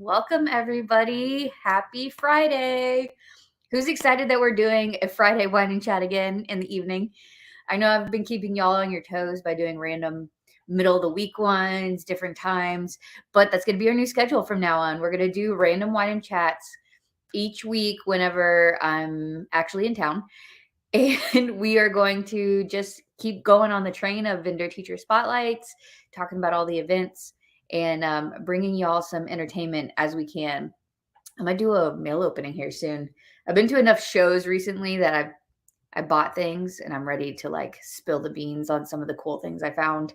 Welcome, everybody. Happy Friday. Who's excited that we're doing a Friday wine and chat again in the evening? I know I've been keeping y'all on your toes by doing random middle of the week ones, different times, but that's going to be our new schedule from now on. We're going to do random wine and chats each week whenever I'm actually in town. And we are going to just keep going on the train of vendor-teacher spotlights, talking about all the events, and bringing y'all some entertainment as we can. I might do a mail opening here soon. I've been to enough shows recently that I bought things and I'm ready to like spill the beans on some of the cool things I found.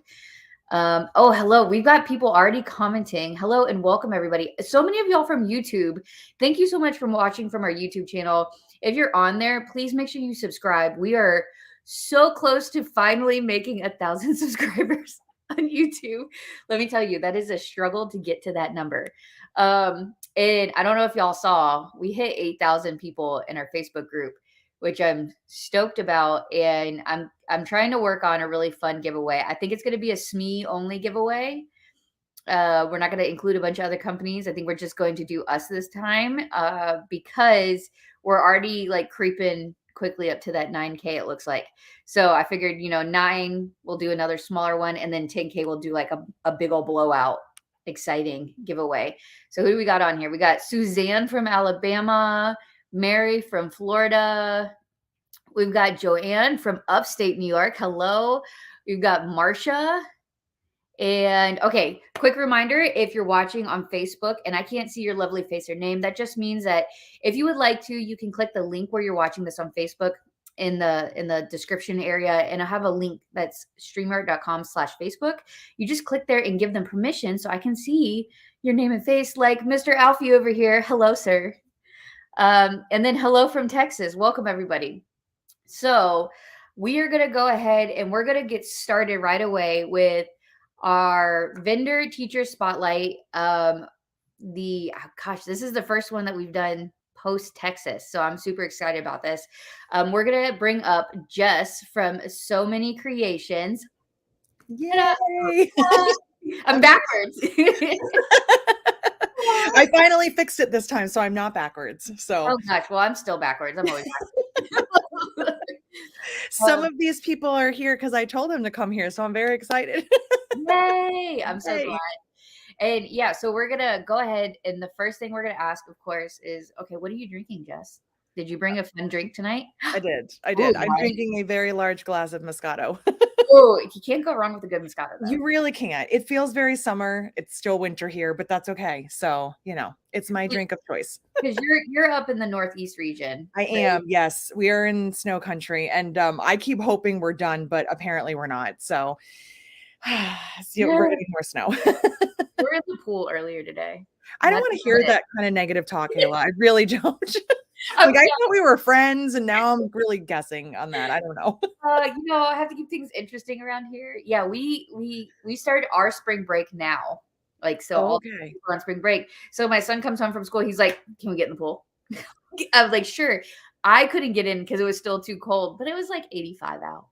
Oh, hello. We've got people already commenting. Hello and welcome, everybody. So many of y'all from YouTube. Thank you so much for watching from our YouTube channel. If you're on there, please make sure you subscribe. We are so close to finally making 1,000 subscribers on YouTube. Let me tell you, that is a struggle to get to that number. And I don't know if y'all saw, we hit 8,000 people in our Facebook group, which I'm stoked about. And I'm trying to work on a really fun giveaway. I think it's going to be a SME only giveaway. We're not going to include a bunch of other companies. I think we're just going to do us this time because we're already like creeping quickly up to that 9K, it looks like. So I figured, 9, we'll do another smaller one. And then 10K, we'll do like a big old blowout, exciting giveaway. So who do we got on here? We got Suzanne from Alabama, Mary from Florida. We've got Joanne from upstate New York. Hello. We've got Marsha. And okay, quick reminder, if you're watching on Facebook and I can't see your lovely face or name, that just means that if you would like to, you can click the link where you're watching this on Facebook in the description area. And I have a link that's streamyard.com/Facebook. You just click there and give them permission so I can see your name and face, like Mr. Alfie over here. Hello, sir. And then hello from Texas. Welcome, everybody. So we are going to go ahead and we're going to get started right away with our vendor-teacher spotlight. This is the first one that we've done post Texas, so I'm super excited about this. We're going to bring up Jess from So Many Creations. Yay! I'm backwards. I finally fixed it this time, so I'm not backwards. So, oh gosh, well, I'm still backwards. I'm always backwards. Some of these people are here because I told them to come here, so I'm very excited. Yay! I'm so glad. And yeah, so we're gonna go ahead, and the first thing we're gonna ask, of course, is okay, what are you drinking, Jess? Did you bring a fun drink tonight? I did. Ooh, I'm drinking a very large glass of Moscato. Oh, you can't go wrong with a good Moscato, though. You really can't. It feels very summer. It's still winter here, but that's okay. So, it's my drink of choice. Because you're up in the Northeast region. I am. Yes, we are in snow country, and I keep hoping we're done, but apparently we're not. So, we're getting more snow. We're in the pool earlier today. I don't want to hear that kind of negative talk, Ayla. I really don't. I thought we were friends, and now I'm really guessing on that. I don't know. I have to keep things interesting around here. Yeah, we started our spring break now. All people on spring break. So my son comes home from school. He's like, "Can we get in the pool?" I was like, "Sure." I couldn't get in because it was still too cold, but it was like 85 out.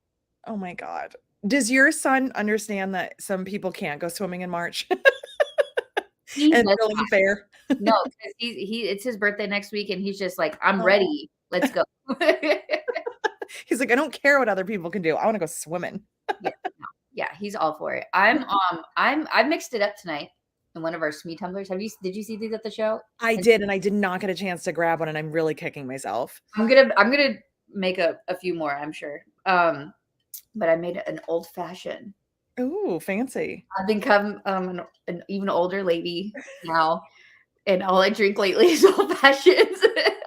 Oh my God. Does your son understand that some people can't go swimming in March? And really fair. No, because it's his birthday next week, and he's just like, I'm ready. Let's go. He's like, I don't care what other people can do. I want to go swimming. Yeah, he's all for it. I mixed it up tonight in one of our SME tumblers. Did you see these at the show? I did, and I did not get a chance to grab one, and I'm really kicking myself. I'm gonna make a few more, I'm sure. But I made an old fashioned. Ooh, fancy. I've become an even older lady now, and all I drink lately is old fashions.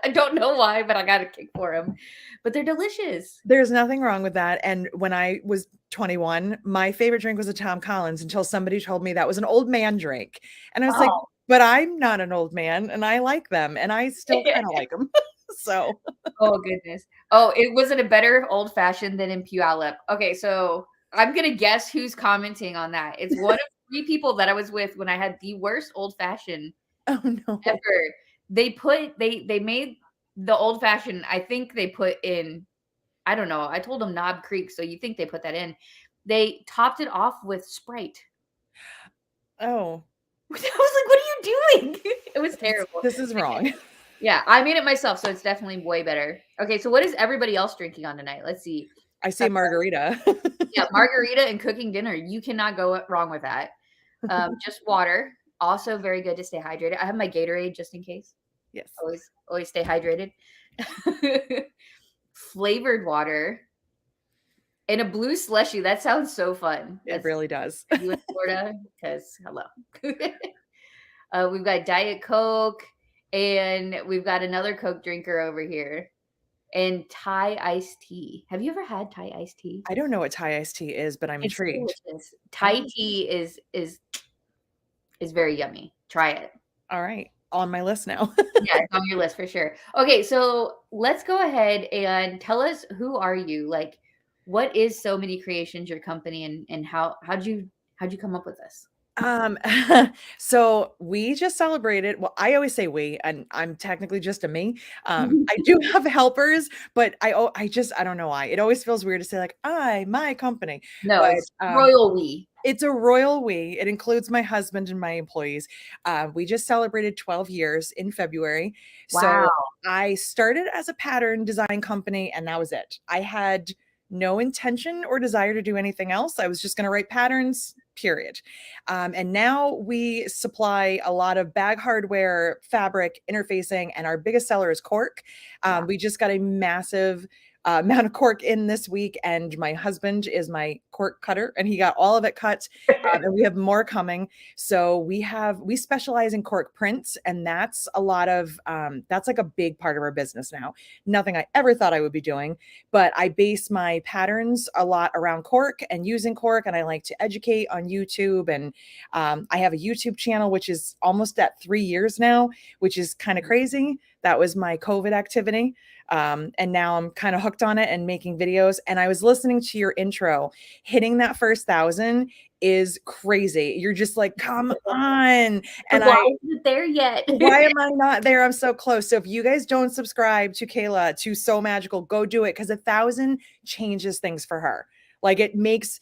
I don't know why, but I got a kick for them. But they're delicious. There's nothing wrong with that. And when I was 21, my favorite drink was a Tom Collins until somebody told me that was an old man drink. And I was like, but I'm not an old man, and I like them, and I still kind of like them. So. Oh, goodness. Oh, it wasn't a better old fashioned than in Puyallup. Okay, so I'm going to guess who's commenting on that. It's one of 3 people that I was with when I had the worst old fashioned ever. They made the old fashioned, I think they put in, I don't know. I told them Knob Creek, so you think they put that in. They topped it off with Sprite. Oh. I was like, what are you I doing? It was terrible. This is wrong. Yeah, I made it myself, so it's definitely way better. Okay, so what is everybody else drinking on tonight? Let's see. I say margarita. Yeah, margarita and cooking dinner. You cannot go wrong with that. Just water. Also very good to stay hydrated. I have my Gatorade just in case. Yes. Always stay hydrated. Flavored water. And a blue slushy. That sounds so fun. It really does. You in Florida? Because hello. We've got Diet Coke, and we've got another Coke drinker over here. And Thai iced tea. Have you ever had Thai iced tea? I don't know what Thai iced tea is, but I'm intrigued. Delicious. Thai tea is very yummy. Try it. All right. On my list now. Yeah, it's on your list for sure. Okay, so let's go ahead and tell us, who are you? Like, what is So Many Creations, your company, and how'd you come up with this? So we just celebrated. Well, I always say we, and I'm technically just a me. I do have helpers, but I don't know why. It always feels weird to say like my company. No, but, it's royal we. It's a royal we. It includes my husband and my employees. We just celebrated 12 years in February. Wow. So I started as a pattern design company, and that was it. I had no intention or desire to do anything else. I was just going to write patterns, period. And now we supply a lot of bag hardware, fabric, interfacing, and our biggest seller is cork. We just got a massive amount of cork in this week, and my husband is my cork cutter, and he got all of it cut. And we have more coming. So we specialize in cork prints, and that's a lot of that's like a big part of our business now. Nothing I ever thought I would be doing, but I base my patterns a lot around cork and using cork, and I like to educate on YouTube. And I have a YouTube channel which is almost at 3 years now, which is kind of crazy. That was my COVID activity. And now I'm kind of hooked on it and making videos. And I was listening to your intro. Hitting that first 1,000 is crazy. You're just like, come on. And why isn't there yet? Why am I not there? I'm so close. So if you guys don't subscribe to Kayla, to Sew Magical, go do it, because 1,000 changes things for her. Like it makes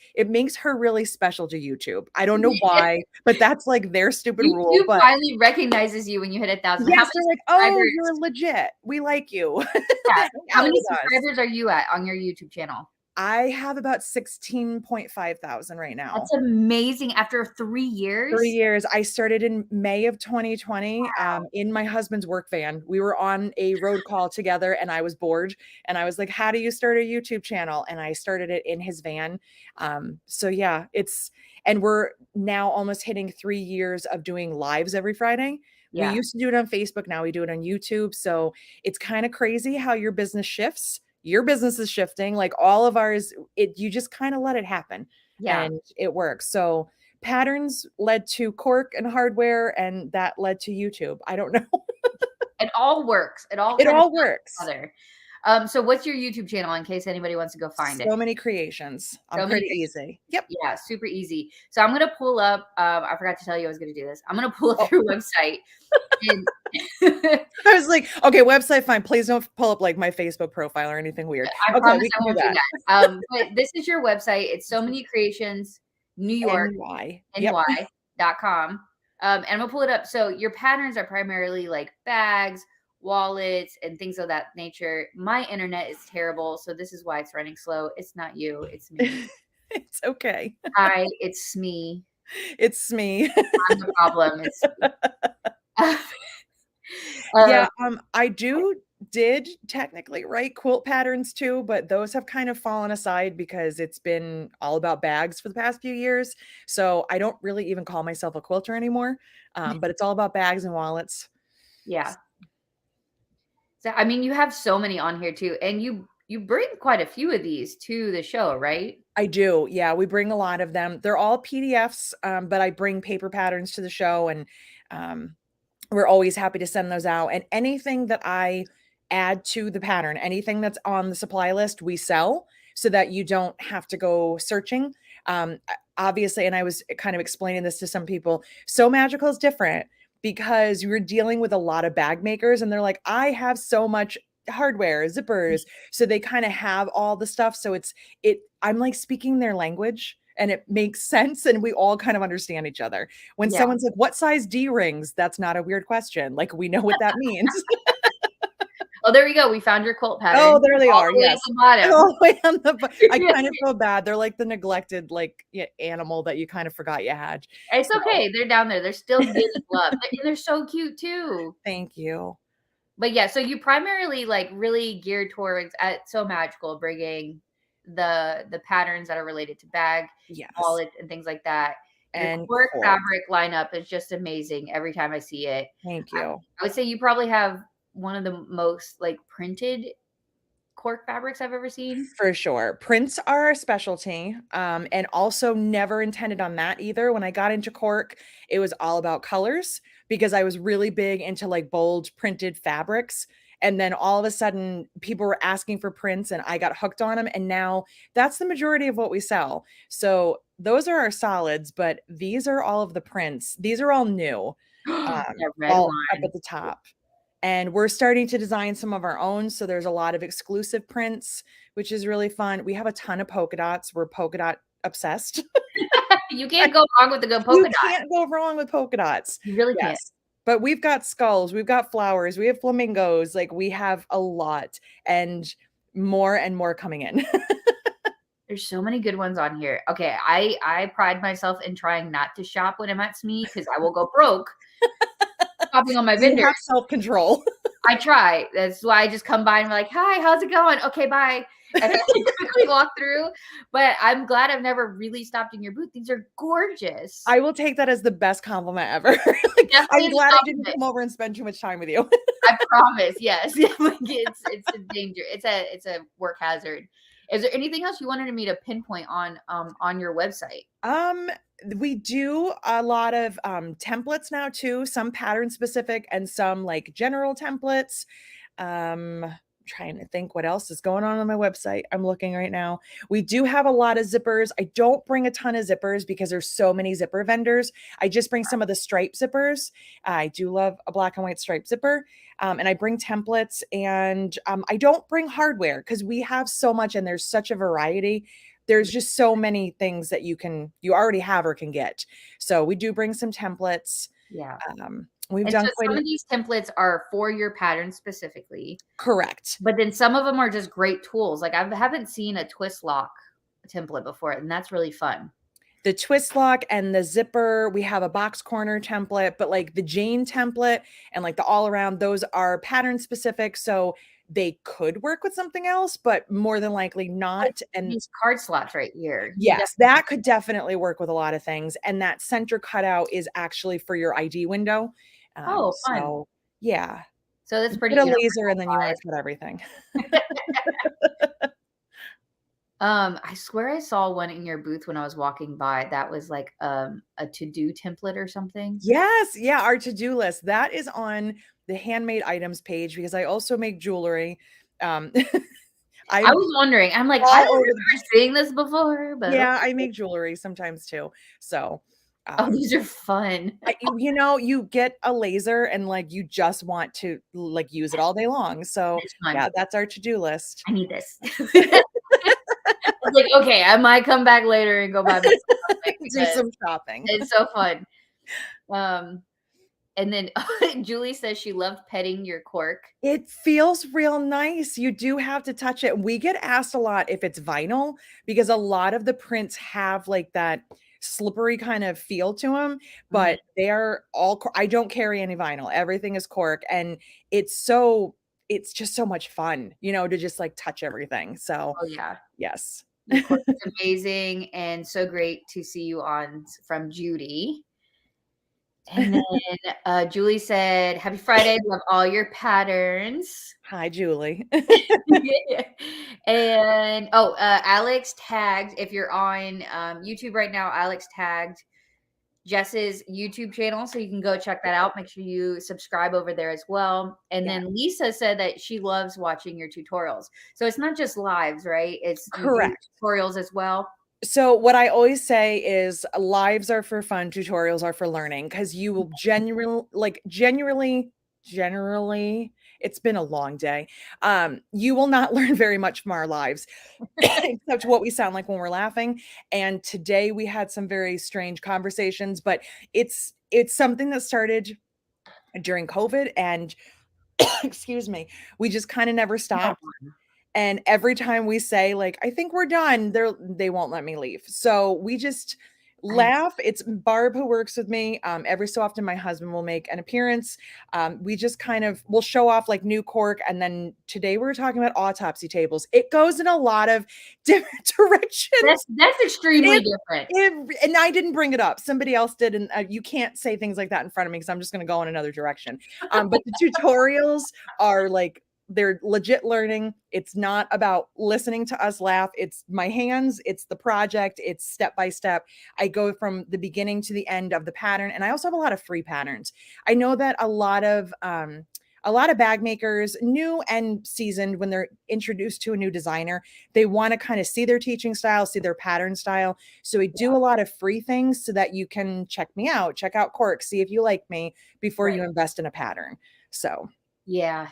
her really special to YouTube. I don't know why, but that's like their stupid rule. YouTube finally recognizes you when you hit 1,000. Yes, they're like, oh, you're legit. We like you. Yeah. How many subscribers are you at on your YouTube channel? I have about 16.5 thousand right now. That's amazing. After 3 years? 3 years. I started in May of 2020 in my husband's work van. We were on a road call together, and I was bored, and I was like, how do you start a YouTube channel? And I started it in his van. So yeah, and we're now almost hitting 3 years of doing lives every Friday. Yeah. We used to do it on Facebook. Now we do it on YouTube. So it's kind of crazy how your business shifts. Your business is shifting, like all of ours. You just kind of let it happen. Yeah. And it works. So patterns led to cork and hardware, and that led to YouTube. I don't know. It all works. It all works. Together. So what's your YouTube channel in case anybody wants to go find it? So Many Creations. I'm pretty easy. Yep. Yeah, super easy. So I'm going to pull up, I forgot to tell you I was going to do this. I'm going to pull up your website. And I was like, okay, website, fine. Please don't pull up like my Facebook profile or anything weird. I promise I won't do that. But this is your website. It's So Many Creations, New York, NY.com. And I'm going to pull it up. So your patterns are primarily like bags, wallets, and things of that nature. My internet is terrible, so this is why it's running slow. It's not you, it's me. It's okay. It's me. It's me. I'm the problem. It's yeah, I did technically write quilt patterns too, but those have kind of fallen aside because it's been all about bags for the past few years. So I don't really even call myself a quilter anymore. But it's all about bags and wallets. Yeah. So, I mean, you have so many on here too, and you bring quite a few of these to the show, right? I do. Yeah, we bring a lot of them. They're all PDFs, but I bring paper patterns to the show, and we're always happy to send those out. And anything that I add to the pattern, anything that's on the supply list, we sell so that you don't have to go searching. Obviously, and I was kind of explaining this to some people, Sew Magical is different, because you're dealing with a lot of bag makers, and they're like, I have so much hardware, zippers. So they kind of have all the stuff. So I'm like speaking their language. and it makes sense and we all kind of understand each other. When someone's like, what size D rings? That's not a weird question. Like, we know what that means. Oh, there we go. We found your quilt pattern. Oh, there they are. All the way Yes. at the bottom. All the way on the I kind of feel bad. They're like the neglected animal that you kind of forgot you had. It's okay. They're down there. They're still getting love. And they're so cute too. Thank you. But yeah, so you primarily like really geared towards at Sew Magical bringing the patterns that are related to bag, wallet, and things like that. Your cork fabric lineup is just amazing every time I see it. Thank you. I would say you probably have one of the most like printed cork fabrics I've ever seen. For sure. Prints are a specialty, and also never intended on that either. When I got into cork, it was all about colors because I was really big into like bold printed fabrics. And then all of a sudden people were asking for prints and I got hooked on them. And now that's the majority of what we sell. So those are our solids, but these are all of the prints. These are all new, all up at the top. And we're starting to design some of our own. So there's a lot of exclusive prints, which is really fun. We have a ton of polka dots. We're polka dot obsessed. You can't go wrong with a good polka dot. You can't go wrong with polka dots. You really can't. But we've got skulls, we've got flowers, we have flamingos. Like, we have a lot and more coming in. There's so many good ones on here. Okay, I pride myself in trying not to shop when I'm at SME because I will go broke shopping on my vendors. You have self-control. I try. That's why I just come by and be like, hi, how's it going? Okay, bye. And I quickly walk through. But I'm glad I've never really stopped in your booth. These are gorgeous. I will take that as the best compliment ever. Like, I'm glad I didn't come over and spend too much time with you. I promise. Yes. It's a danger. It's a work hazard. Is there anything else you wanted me to pinpoint on your website? We do a lot of templates now too, some pattern specific and some like general templates. Trying to think what else is going on my website. I'm looking right now. We do have a lot of zippers. I don't bring a ton of zippers because there's so many zipper vendors. I just bring some of the stripe zippers. I do love a black and white stripe zipper. And I bring templates, and I don't bring hardware because we have so much and there's such a variety. There's just so many things that you already have or can get. So we do bring some templates. Yeah. We've done some of these templates are for your pattern specifically. Correct. But then some of them are just great tools. Like I haven't seen a twist lock template before, and that's really fun. The twist lock and the zipper, we have a box corner template, but like the Jane template and like the all around, those are pattern specific. So they could work with something else, but more than likely not. And these card slots right here. Yes, that could definitely work with a lot of things. And that center cutout is actually for your ID window. Oh, fun. So, yeah. So that's pretty. Put a laser and then you want to cut everything. I swear I saw one in your booth when I was walking by. That was like a to-do template or something. Yes, yeah, our to-do list. That is on the handmade items page because I also make jewelry. I was wondering. I'm like, I don't remember seeing this before, but yeah, I make jewelry sometimes too. So. Oh, these are fun. You get a laser and like you just want to like use it all day long. So yeah, that's our to-do list. I need this. I was like, okay, I might come back later and go buy this. Do some shopping. It's so fun. And then Julie says she loved petting your cork. It feels real nice. You do have to touch it. We get asked a lot if it's vinyl because a lot of the prints have like that slippery kind of feel to them, but they are all, I don't carry any vinyl. Everything is cork, and it's just so much fun, to just like touch everything. So, oh yeah. Yes. It's amazing and so great to see you on from Judy. And then Julie said, happy Friday. Love all your patterns. Hi, Julie. And Alex tagged, if you're on YouTube right now, Alex tagged Jess's YouTube channel. So you can go check that out. Make sure you subscribe over there as well. And then Lisa said that she loves watching your tutorials. So it's not just lives, right? It's correct tutorials as well. So what I always say is lives are for fun, tutorials are for learning, because you will generally It's been a long day. You will not learn very much from our lives, except what we sound like when we're laughing. And today we had some very strange conversations, but it's something that started during COVID, and excuse me, we just kind of never stopped. And every time we say, like, I think we're done, they won't let me leave. So we just laugh. It's Barb who works with me. Every so often my husband will make an appearance. We just kind of will show off like new cork. And then today we're talking about autopsy tables. It goes in a lot of different directions. That's extremely different. And I didn't bring it up. Somebody else did. And you can't say things like that in front of me because I'm just going to go in another direction. But the tutorials are like, they're legit learning. It's not about listening to us laugh. It's my hands. It's the project. It's step by step. I go from the beginning to the end of the pattern. And I also have a lot of free patterns. I know that a lot of bag makers, new and seasoned, when they're introduced to a new designer, they want to kind of see their teaching style, see their pattern style. So we do a lot of free things so that you can check me out, check out cork, see if you like me before you invest in a pattern. So yeah,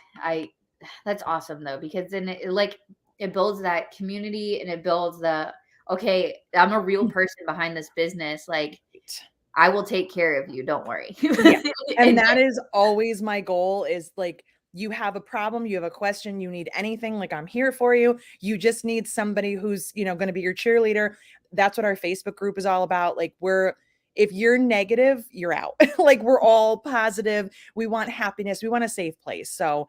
that's awesome though, because then it builds that community, and it builds okay, I'm a real person behind this business. Like, I will take care of you. Don't worry. Yeah. And that is always my goal, is like, you have a problem, you have a question, you need anything, like, I'm here for you. You just need somebody who's, going to be your cheerleader. That's what our Facebook group is all about. Like, if you're negative, you're out. Like, we're all positive. We want happiness. We want a safe place. So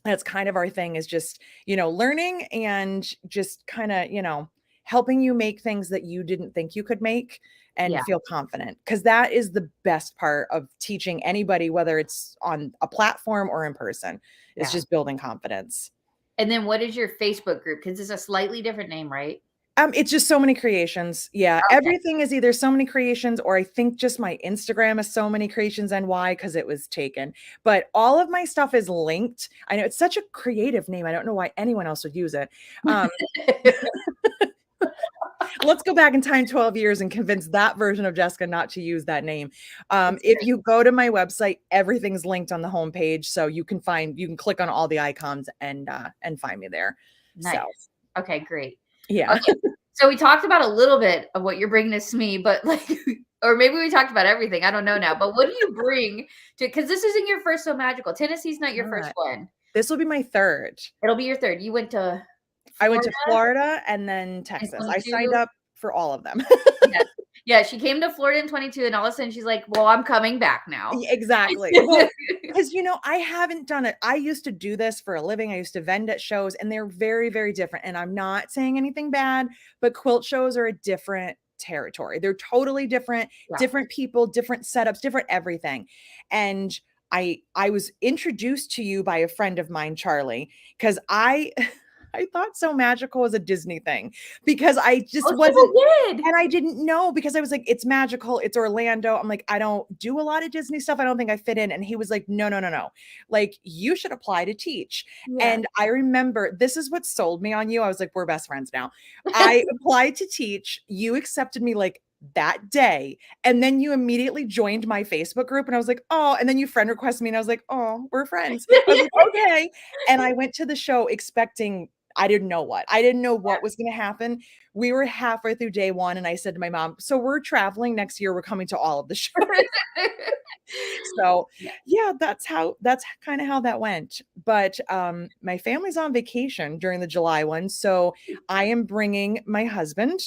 that's kind of our thing, is just, learning and just kind of, helping you make things that you didn't think you could make and feel confident. Because that is the best part of teaching anybody, whether it's on a platform or in person. It's just building confidence. And then what is your Facebook group? Because it's a slightly different name, right? It's just So Many Creations. Yeah. Okay. Everything is either So Many Creations, or I think just my Instagram is So Many Creations NY, because it was taken. But all of my stuff is linked. I know it's such a creative name. I don't know why anyone else would use it. Let's go back in time 12 years and convince that version of Jessica not to use that name. If you go to my website, everything's linked on the homepage. So you can click on all the icons and find me there. Nice. So. Okay, great. Yeah. Okay. So we talked about a little bit of what you're bringing to SME, but or maybe we talked about everything. I don't know now. But what do you bring to? Because this isn't your first So Magical. Tennessee's not your first one. This will be my third. It'll be your third. You went to Florida? I went to Florida and then Texas. I signed up for all of them. Yeah, she came to Florida in 22, and all of a sudden she's like, well, I'm coming back now. Exactly. Well, because, I haven't done it. I used to do this for a living. I used to vend at shows, and they're very, very different. And I'm not saying anything bad, but quilt shows are a different territory. They're totally different, different people, different setups, different everything. And I was introduced to you by a friend of mine, Charlie, because I thought So Magical was a Disney thing, because I just wasn't, and I didn't know, because I was like, it's magical, it's Orlando. I'm like, I don't do a lot of Disney stuff. I don't think I fit in. And he was like, no. Like, you should apply to teach. Yeah. And I remember, this is what sold me on you. I was like, we're best friends now. I applied to teach. You accepted me like that day. And then you immediately joined my Facebook group, and I was like, oh, and then you friend requested me, and I was like, oh, we're friends. I was like, okay. And I went to the show expecting, I didn't know what was going to happen. We were halfway through day one, and I said to my mom, so we're traveling next year. We're coming to all of the shows. So yeah, that's kind of how that went. But my family's on vacation during the July one. So I am bringing my husband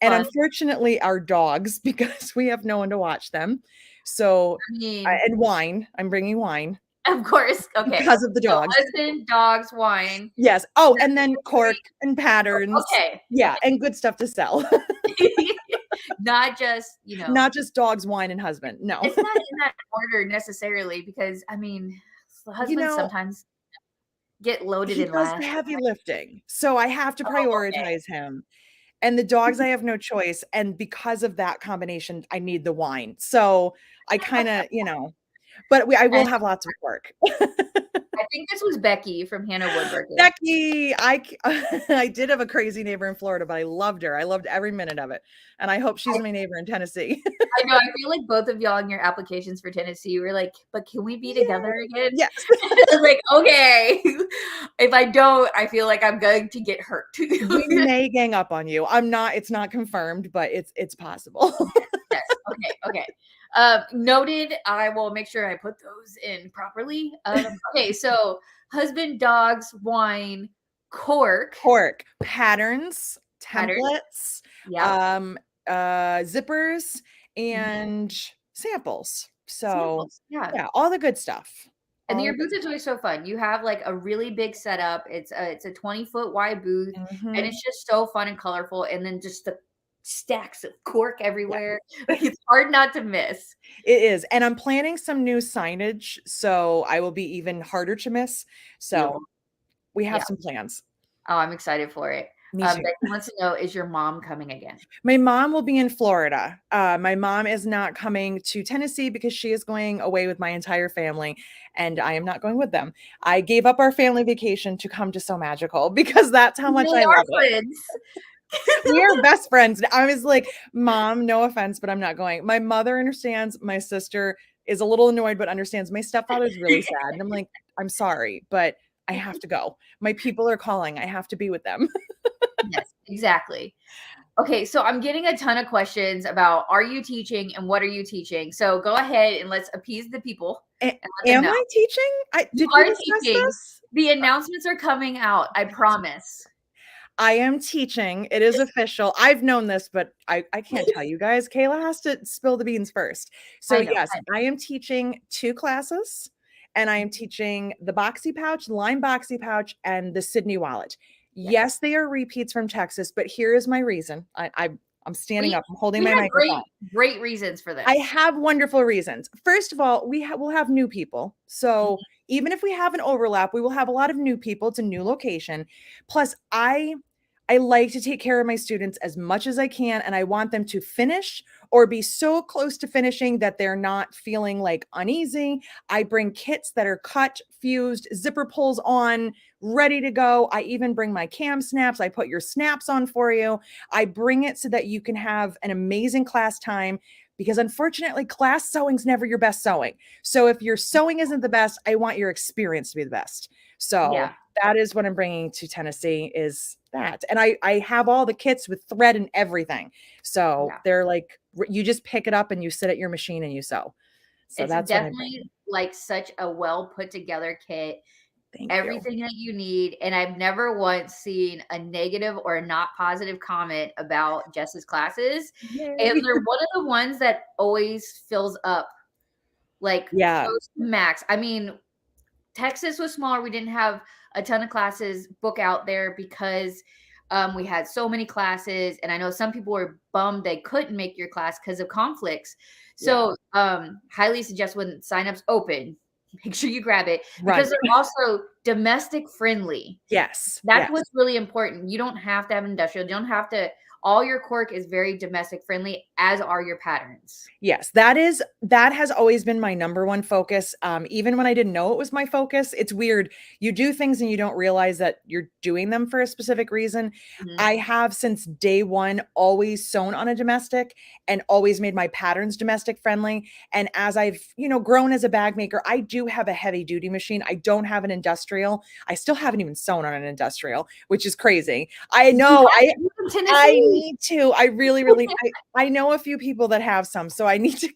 and unfortunately our dogs, because we have no one to watch them. So, and wine, I'm bringing wine. Of course. Okay. Because of the dogs. So husband, dogs, wine. Yes. Oh, and then cork and patterns. Okay. Yeah. And good stuff to sell. Not just, Not just dogs, wine, and husband. No. It's not in that order necessarily, because, husbands sometimes get loaded in last. He does the heavy lifting. So I have to prioritize him. And the dogs, I have no choice. And because of that combination, I need the wine. So I kind of, but I will have lots of work. I think this was Becky from Hannah Woodburger. Becky, I did have a crazy neighbor in Florida, but I loved her. I loved every minute of it. And I hope she's my neighbor in Tennessee. I know. I feel like both of y'all in your applications for Tennessee were like, but can we be together again? Yes. I was like, okay. If I don't, I feel like I'm going to get hurt. We may gang up on you. It's not confirmed, but it's possible. Yes. Okay. Noted. I will make sure I put those in properly. Okay. So husband, dogs, wine, cork, patterns, templates, yeah, zippers, and samples. So yeah, all the good stuff. And your booth is always so fun. You have like a really big setup. It's a 20-foot wide booth, and it's just so fun and colorful. And then just the stacks of cork everywhere. Like, it's hard not to miss. It is. And I'm planning some new signage, so I will be even harder to miss. So we have some plans. Oh, I'm excited for it. Me too. Becky wants to know, is your mom coming again? My mom will be in Florida. My mom is not coming to Tennessee because she is going away with my entire family, and I am not going with them. I gave up our family vacation to come to Sew Magical because that's how much I love it. We are best friends. I was like, Mom, no offense, but I'm not going. My mother understands. My sister is a little annoyed, but understands. My stepfather's really sad. And I'm like, I'm sorry, but I have to go. My people are calling. I have to be with them. Yes, exactly. Okay, so I'm getting a ton of questions about, are you teaching and what are you teaching? So go ahead and let's appease the people. Am I teaching? You are teaching. The announcements are coming out. I promise. I am teaching. It is official. I've known this, but I can't tell you guys. Kayla has to spill the beans first. So yes, I am teaching 2 classes, and I am teaching the boxy pouch, line boxy pouch, and the Sydney wallet. Yes, they are repeats from Texas, but here is my reason. I'm standing up. I'm holding my microphone. Great reasons for this. I have wonderful reasons. First of all, we'll have new people. So even if we have an overlap, we will have a lot of new people. It's a new location. Plus, I like to take care of my students as much as I can, and I want them to finish or be so close to finishing that they're not feeling like uneasy. I bring kits that are cut, fused, zipper pulls on, ready to go. I even bring my cam snaps. I put your snaps on for you. I bring it so that you can have an amazing class time, because unfortunately, class sewing's never your best sewing. So if your sewing isn't the best, I want your experience to be the best. So that is what I'm bringing to Tennessee, is that. And I have all the kits with thread and everything. So they're like, you just pick it up and you sit at your machine and you sew. So it's that's definitely like such a well put together kit. Everything that you need. And I've never once seen a negative or a not positive comment about Jess's classes. And they're one of the ones that always fills up, like close to max. I mean, Texas was smaller. We didn't have a ton of classes book out there because we had so many classes. And I know some people were bummed they couldn't make your class because of conflicts. So highly suggest when signups open, make sure you grab it, because they're also domestic friendly. Yes. That's what's really important. You don't have to have industrial. You don't have to. All your cork is very domestic friendly, as are your patterns. Yes, that has always been my number one focus. Even when I didn't know it was my focus. It's weird. You do things and you don't realize that you're doing them for a specific reason. I have since day one always sewn on a domestic and always made my patterns domestic friendly. And as I've, grown as a bag maker, I do have a heavy duty machine. I don't have an industrial. I still haven't even sewn on an industrial, which is crazy. I know. I need to. I really, really. I know a few people that have some, so I need to.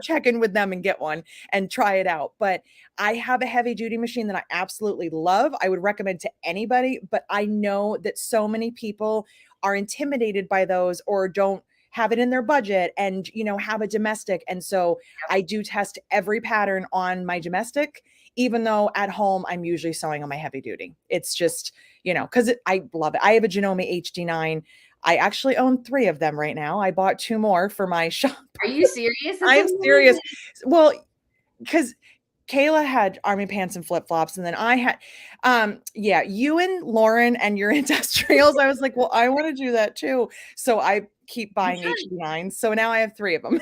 Check in with them and get one and try it out. But I have a heavy duty machine that I absolutely love. I would recommend to anybody, but I know that so many people are intimidated by those or don't have it in their budget and, have a domestic. And so I do test every pattern on my domestic, even though at home I'm usually sewing on my heavy duty. It's just, because I love it. I have a Janome HD9. I actually own 3 of them right now. I bought 2 more for my shop. Are you serious? I'm serious. Well, because Kayla had army pants and flip-flops, and then I had, you and Lauren and your industrials. I was like, well, I want to do that too. So I keep buying HD9s. So now I have 3 of them.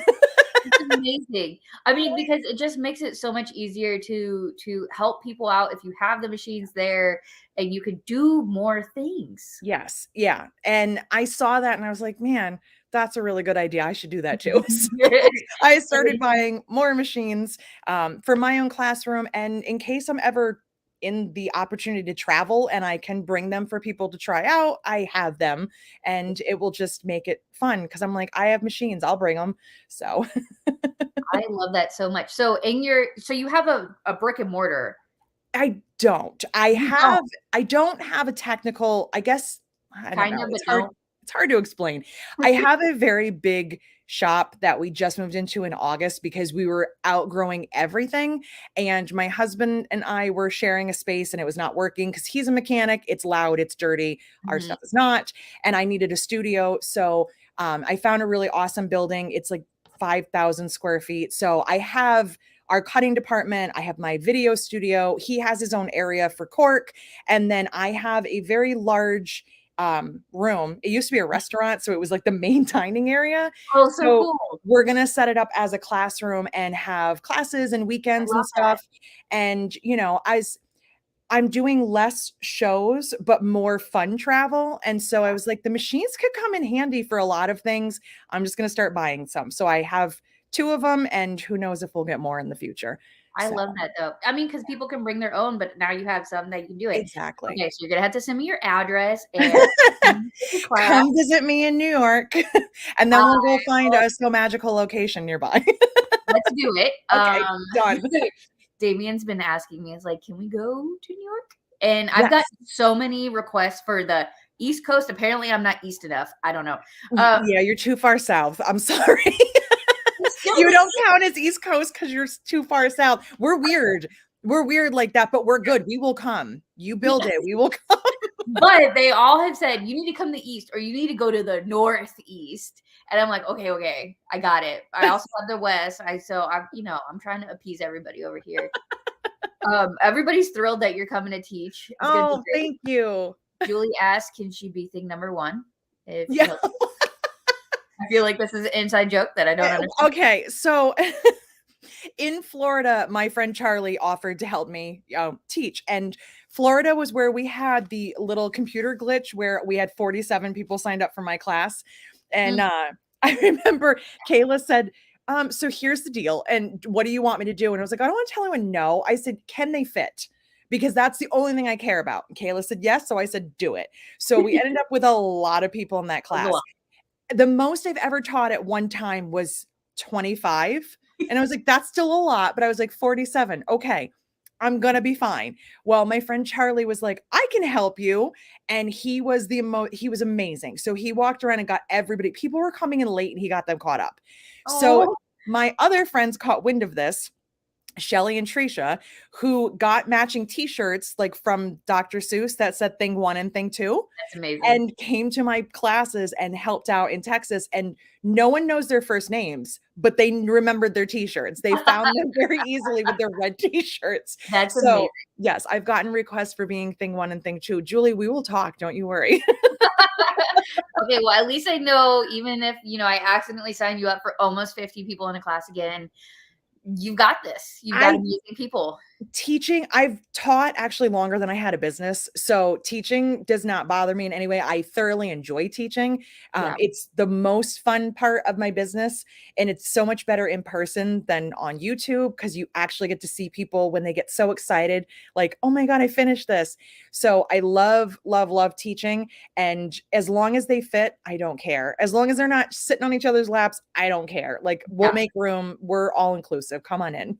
It's amazing. I mean, because it just makes it so much easier to help people out if you have the machines there and you could do more things. Yes. Yeah. And I saw that and I was like, man, that's a really good idea. I should do that too. So I started buying more machines for my own classroom. And in case I'm ever in the opportunity to travel and I can bring them for people to try out, I have them and it will just make it fun because I'm like, I have machines, I'll bring them. So I love that so much. So so you have a brick and mortar. I don't. You don't. I don't have a technical, I guess, I don't Kind know. of, but don't. It's hard to explain. I have a very big shop that we just moved into in August because we were outgrowing everything. And my husband and I were sharing a space and it was not working because he's a mechanic. It's loud, it's dirty. Our stuff is not. And I needed a studio. So I found a really awesome building. It's like 5,000 square feet. So I have our cutting department. I have my video studio. He has his own area for cork. And then I have a very large room. It used to be a restaurant, so it was like the main dining area. Oh, so So cool. we're gonna set it up as a classroom and have classes and I weekends and love that. stuff. And as I'm doing less shows, but more fun travel. And so I was like, the machines could come in handy for a lot of things. I'm just gonna start buying some. So I have two of them, and who knows if we'll get more in the future. I So love that though. I mean, because people can bring their own, but now you have some that you can do it. exactly. Okay, so you're gonna have to send me your address and the class. Come visit me in New York, and then we'll go find a Sew Magical location nearby. Let's do it. Okay, done. Damien's been asking me, "Is like, can we go to New York?" And I've got Yes. so many requests for the East Coast. Apparently, I'm not East enough. I don't know. Yeah, you're too far south. I'm sorry. Still You the don't count as East Coast because you're too far south. We're weird. We're weird like that, but we're good. We will come. You build it. We will come. But they all have said you need to come to the East or you need to go to the Northeast. And I'm like, okay, I got it. I also have the West. I'm trying to appease everybody over here. Everybody's thrilled that you're coming to teach. It's gonna be Oh, great. thank you. Julie asked, can she be thing number one? If Yeah. I feel like this is an inside joke that I don't understand. Okay, so in Florida, my friend Charlie offered to help me teach. And Florida was where we had the little computer glitch where we had 47 people signed up for my class. And I remember Kayla said, so here's the deal. And what do you want me to do? And I was like, I don't want to tell anyone no. I said, can they fit? Because that's the only thing I care about. And Kayla said yes. So I said, do it. So we ended up with a lot of people in that class. The most I've ever taught at one time was 25. And I was like, that's still a lot. But I was like, 47. Okay, I'm going to be fine. Well, my friend Charlie was like, I can help you. And he was he was amazing. So he walked around and got everybody. People were coming in late and he got them caught up. So my other friends caught wind of this. Shelly and Trisha, who got matching t-shirts like from Dr. Seuss that said thing 1 and thing 2. That's amazing. And came to my classes and helped out in Texas. And no one knows their first names, but they remembered their t-shirts. They found them very easily with their red t-shirts. That's so amazing. Yes, I've gotten requests for being thing 1 and thing 2. Julie, we will talk. Don't you worry. Okay, well, at least I know, even if, I accidentally signed you up for almost 50 people in a class again, you've got this. You've got amazing people. Teaching, I've taught actually longer than I had a business. So teaching does not bother me in any way. I thoroughly enjoy teaching. It's the most fun part of my business. And it's so much better in person than on YouTube because you actually get to see people when they get so excited, like, oh my God, I finished this. So I love, love, love teaching. And as long as they fit, I don't care. As long as they're not sitting on each other's laps, I don't care. Like, we'll make room. We're all inclusive. Come on in.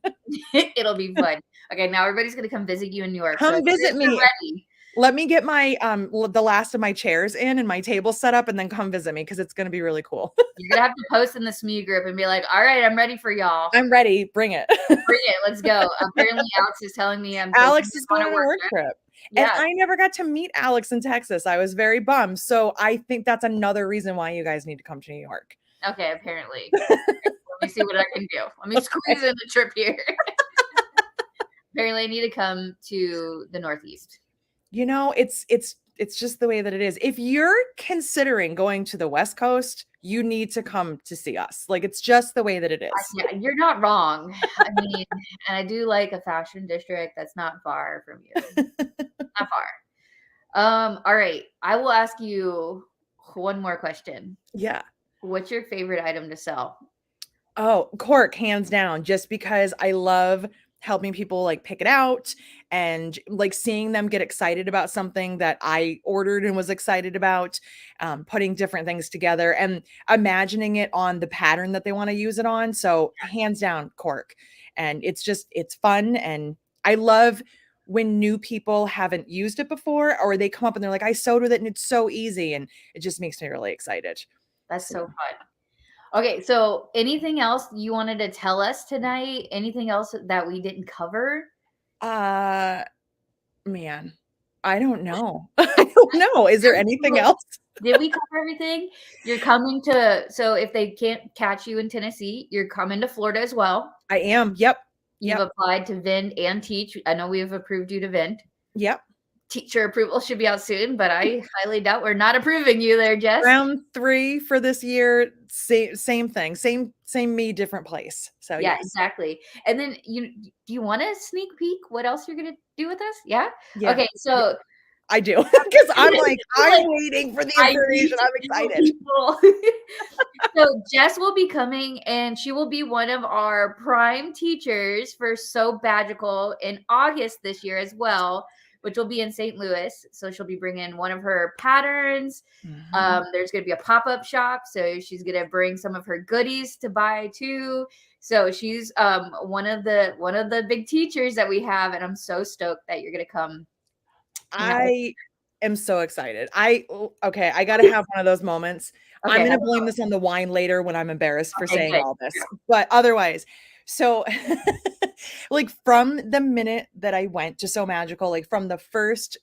It'll be fun. Okay, now everybody's gonna come visit you in New York. Come visit me. Ready. Let me get my the last of my chairs in and my table set up, and then come visit me because it's gonna be really cool. You're gonna have to post in the SME group and be like, "All right, I'm ready for y'all. I'm ready. Bring it. Bring it. Let's go." Apparently, Alex is telling me Alex is going on a work trip. Yeah. And I never got to meet Alex in Texas. I was very bummed. So I think that's another reason why you guys need to come to New York. Okay, apparently. Let me see what I can do. Let me squeeze in the trip here. Apparently, I need to come to the Northeast. It's it's just the way that it is. If you're considering going to the West Coast, you need to come to see us. Like, it's just the way that it is. Yeah, you're not wrong. I mean, and I do like a fashion district that's not far from you. Not far. All right. I will ask you one more question. Yeah. What's your favorite item to sell? Oh, cork, hands down, just because I love helping people like pick it out and like seeing them get excited about something that I ordered and was excited about, putting different things together and imagining it on the pattern that they want to use it on. So hands down, cork. And it's fun. And I love when new people haven't used it before, or they come up and they're like, I sewed with it and it's so easy. And it just makes me really excited. That's so fun. Okay, so anything else you wanted to tell us tonight? Anything else that we didn't cover? Man, I don't know. I don't know. Is there anything else? Did we cover everything? You're coming to, so if they can't catch you in Tennessee, you're coming to Florida as well. I am. Yep. You've applied to Vend and Teach. I know we have approved you to Vend. Yep. Teacher approval should be out soon, but I highly doubt we're not approving you there, Jess. Round 3 for this year. Same thing. Same me, different place. So yeah, yes. Exactly. And then do you want a sneak peek what else you're gonna do with us? Yeah. Yeah. Okay. So I do, because I'm like, I'm waiting for the information. I'm excited. So Jess will be coming, and she will be one of our prime teachers for Sew Magical in August this year as well, which will be in St. Louis. So she'll be bringing one of her patterns. There's going to be a pop-up shop, so she's going to bring some of her goodies to buy too. So she's one of the big teachers that we have, and I'm so stoked that you're going to come. I am so excited. I got to have one of those moments. Okay, I'm going to blame this on the wine later when I'm embarrassed for saying all this, but otherwise, so like from the minute that I went to Sew Magical, like from the first,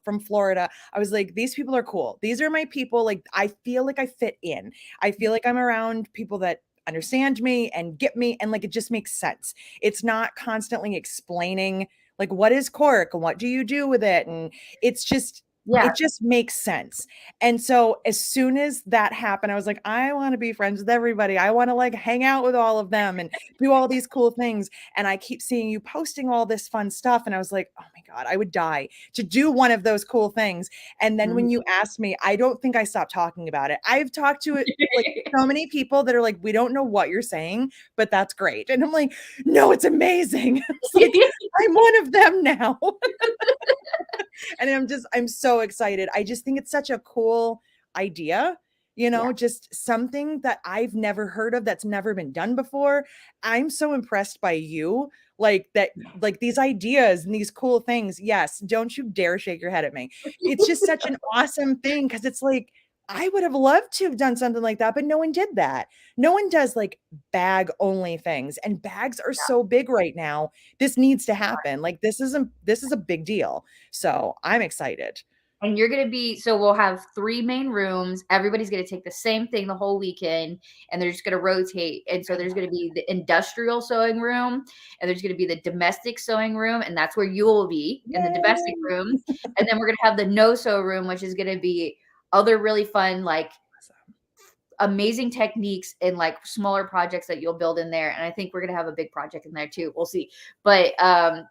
from Florida, I was like, these people are cool. These are my people. Like, I feel like I fit in. I feel like I'm around people that understand me and get me. And like, it just makes sense. It's not constantly explaining like, what is cork and what do you do with it? And it's just, it just makes sense. And so as soon as that happened, I was like, I want to be friends with everybody. I want to like hang out with all of them and do all these cool things. And I keep seeing you posting all this fun stuff. And I was like, oh my God, I would die to do one of those cool things. And then when you asked me, I don't think I stopped talking about it. I've talked to it like so many people that are like, we don't know what you're saying, but that's great. And I'm like, no, it's amazing. It's like, I'm one of them now. And I'm so excited. I just think it's such a cool idea, just something that I've never heard of, that's never been done before. I'm so impressed by you, like that, like these ideas and these cool things. Yes. Don't you dare shake your head at me. It's just such an awesome thing. Cause it's like, I would have loved to have done something like that, but no one did that. No one does like bag only things, and bags are so big right now. This needs to happen. Like this is a big deal. So I'm excited. And you're going to be, so we'll have 3 main rooms. Everybody's going to take the same thing the whole weekend, and they're just going to rotate. And so there's going to be the industrial sewing room, and there's going to be the domestic sewing room. And that's where you will be in the domestic room. And then we're going to have the no sew room, which is going to be other really fun, like amazing techniques and like smaller projects that you'll build in there. And I think we're going to have a big project in there too. We'll see. But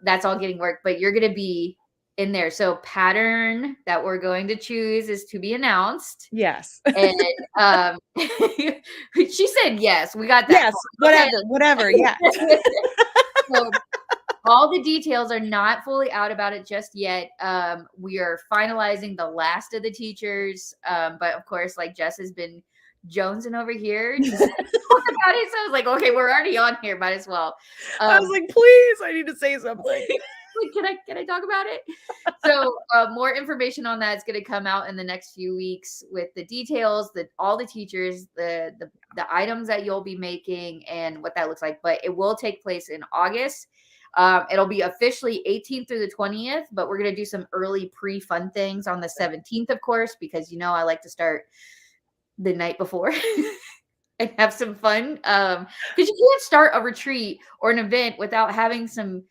that's all getting work, but you're going to be in there. So pattern that we're going to choose is to be announced. Yes. And she said yes. We got that. Yes. Whatever. Yeah. So all the details are not fully out about it just yet. We are finalizing the last of the teachers. But of course, like Jess has been jonesing over here to talk about it. So I was like, okay, we're already on here. Might as well. I was like, please, I need to say something. Can I talk about it? So more information on that is going to come out in the next few weeks with the details, all the teachers, the items that you'll be making and what that looks like. But it will take place in August. It'll be officially 18th through the 20th, but we're going to do some early pre-fun things on the 17th, of course, because, I like to start the night before and have some fun. Because you can't start a retreat or an event without having some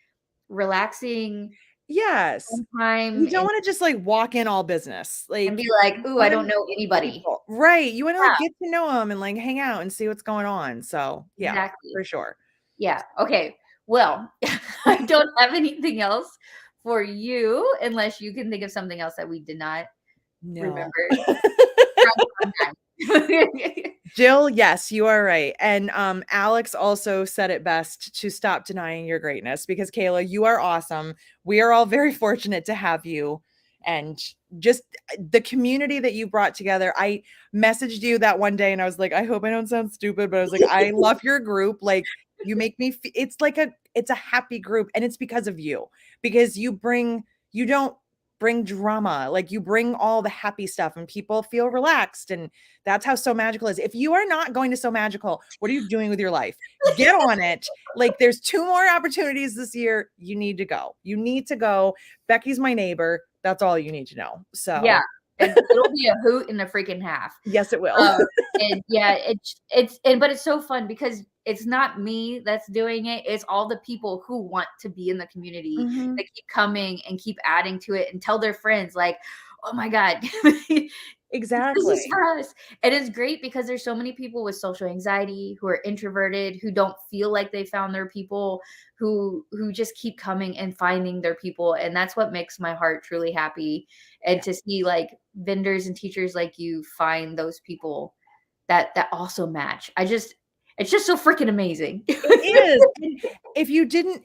relaxing Yes. time You don't want to just like walk in all business. and Like be like, you "Ooh, I wanna don't know meet anybody." people. Right. You want to Yeah, like get to know them and like hang out and see what's going on. So yeah, exactly. for sure. Yeah. Okay. Well, I don't have anything else for you unless you can think of something else that we did not No. remember from time. Jill, yes, you are right. And Alex also said it best to stop denying your greatness because Kayla, you are awesome. We are all very fortunate to have you. And just the community that you brought together. I messaged you that one day and I was like, I hope I don't sound stupid, but I was like, I love your group. Like you make me it's like it's a happy group and it's because of you. Because you don't bring drama. Like you bring all the happy stuff and people feel relaxed and that's how Sew Magical is. If you are not going to Sew Magical, what are you doing with your life? Get on it. Like there's 2 more opportunities this year. You need to go. You need to go. Becky's my neighbor. That's all you need to know. Yeah, So, and it'll be a hoot and a freaking half. yes, it will. Um, and yeah, but it's so fun because it's not me that's doing it. It's all the people who want to be in the community Mhm. that keep coming and keep adding to it and tell their friends like, "Oh my God, this is Exactly. for us." And it's great because there's so many people with social anxiety who are introverted, who don't feel like they found their people, who just keep coming and finding their people. And that's what makes my heart truly happy. And Yeah. to see like vendors and teachers like you find those people that also match. It's just so freaking amazing. It is. And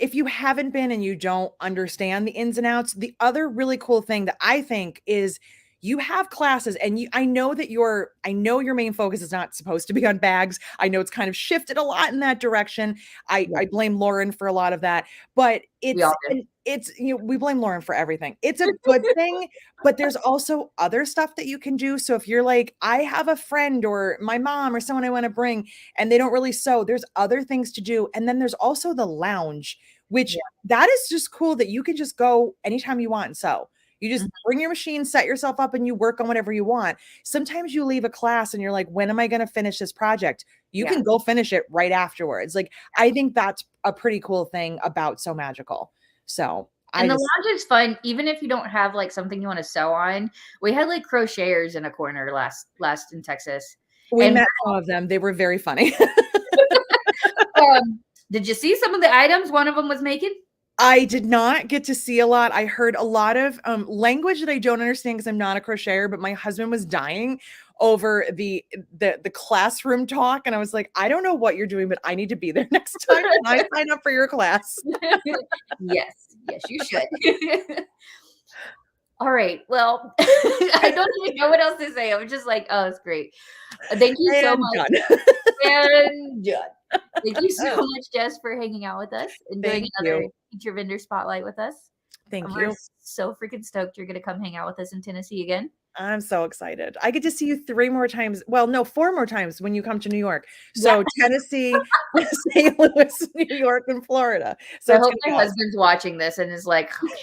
if you haven't been and you don't understand the ins and outs, the other really cool thing that I think is you have classes and I know your main focus is not supposed to be on bags. I know it's kind of shifted a lot in that direction. Yeah, I blame Lauren for a lot of that, but we all do. it's we blame Lauren for everything. It's a good thing, but there's also other stuff that you can do. So if you're like, I have a friend or my mom or someone I want to bring and they don't really sew. There's other things to do. And then there's also the lounge, which Yeah. that is just cool that you can just go anytime you want and sew. You just Mhm. bring your machine, set yourself up, and you work on whatever you want. Sometimes you leave a class and you're like, when am I going to finish this project? You Yeah. can go finish it right afterwards. Like, I think that's a pretty cool thing about Sew Magical. So I And the just, lounge is fun, even if you don't have like something you want to sew on. We had like crocheters in a corner last in Texas. we And met some of them. They were very funny. did you see some of the items one of them was making? I did not get to see a lot. I heard a lot of language that I don't understand because I'm not a crocheter, but my husband was dying over the classroom talk. And I was like, I don't know what you're doing, but I need to be there next time. Can I sign up for your class? Yes, yes, you should. All right. Well, I don't even know what else to say. I'm just like, oh, it's great. Thank you so And much. done. And done. Thank you so much, Jess, for hanging out with us and doing Thank another you. teacher vendor spotlight with us. Thank We're you. so freaking stoked you're going to come hang out with us in Tennessee again. I'm so excited. I get to see you 3 more times. Well, no, 4 more times when you come to New York. Yeah. So Tennessee, St. Louis, New York, and Florida. So I it's hope gonna be my awesome. husband's watching this and is like, okay,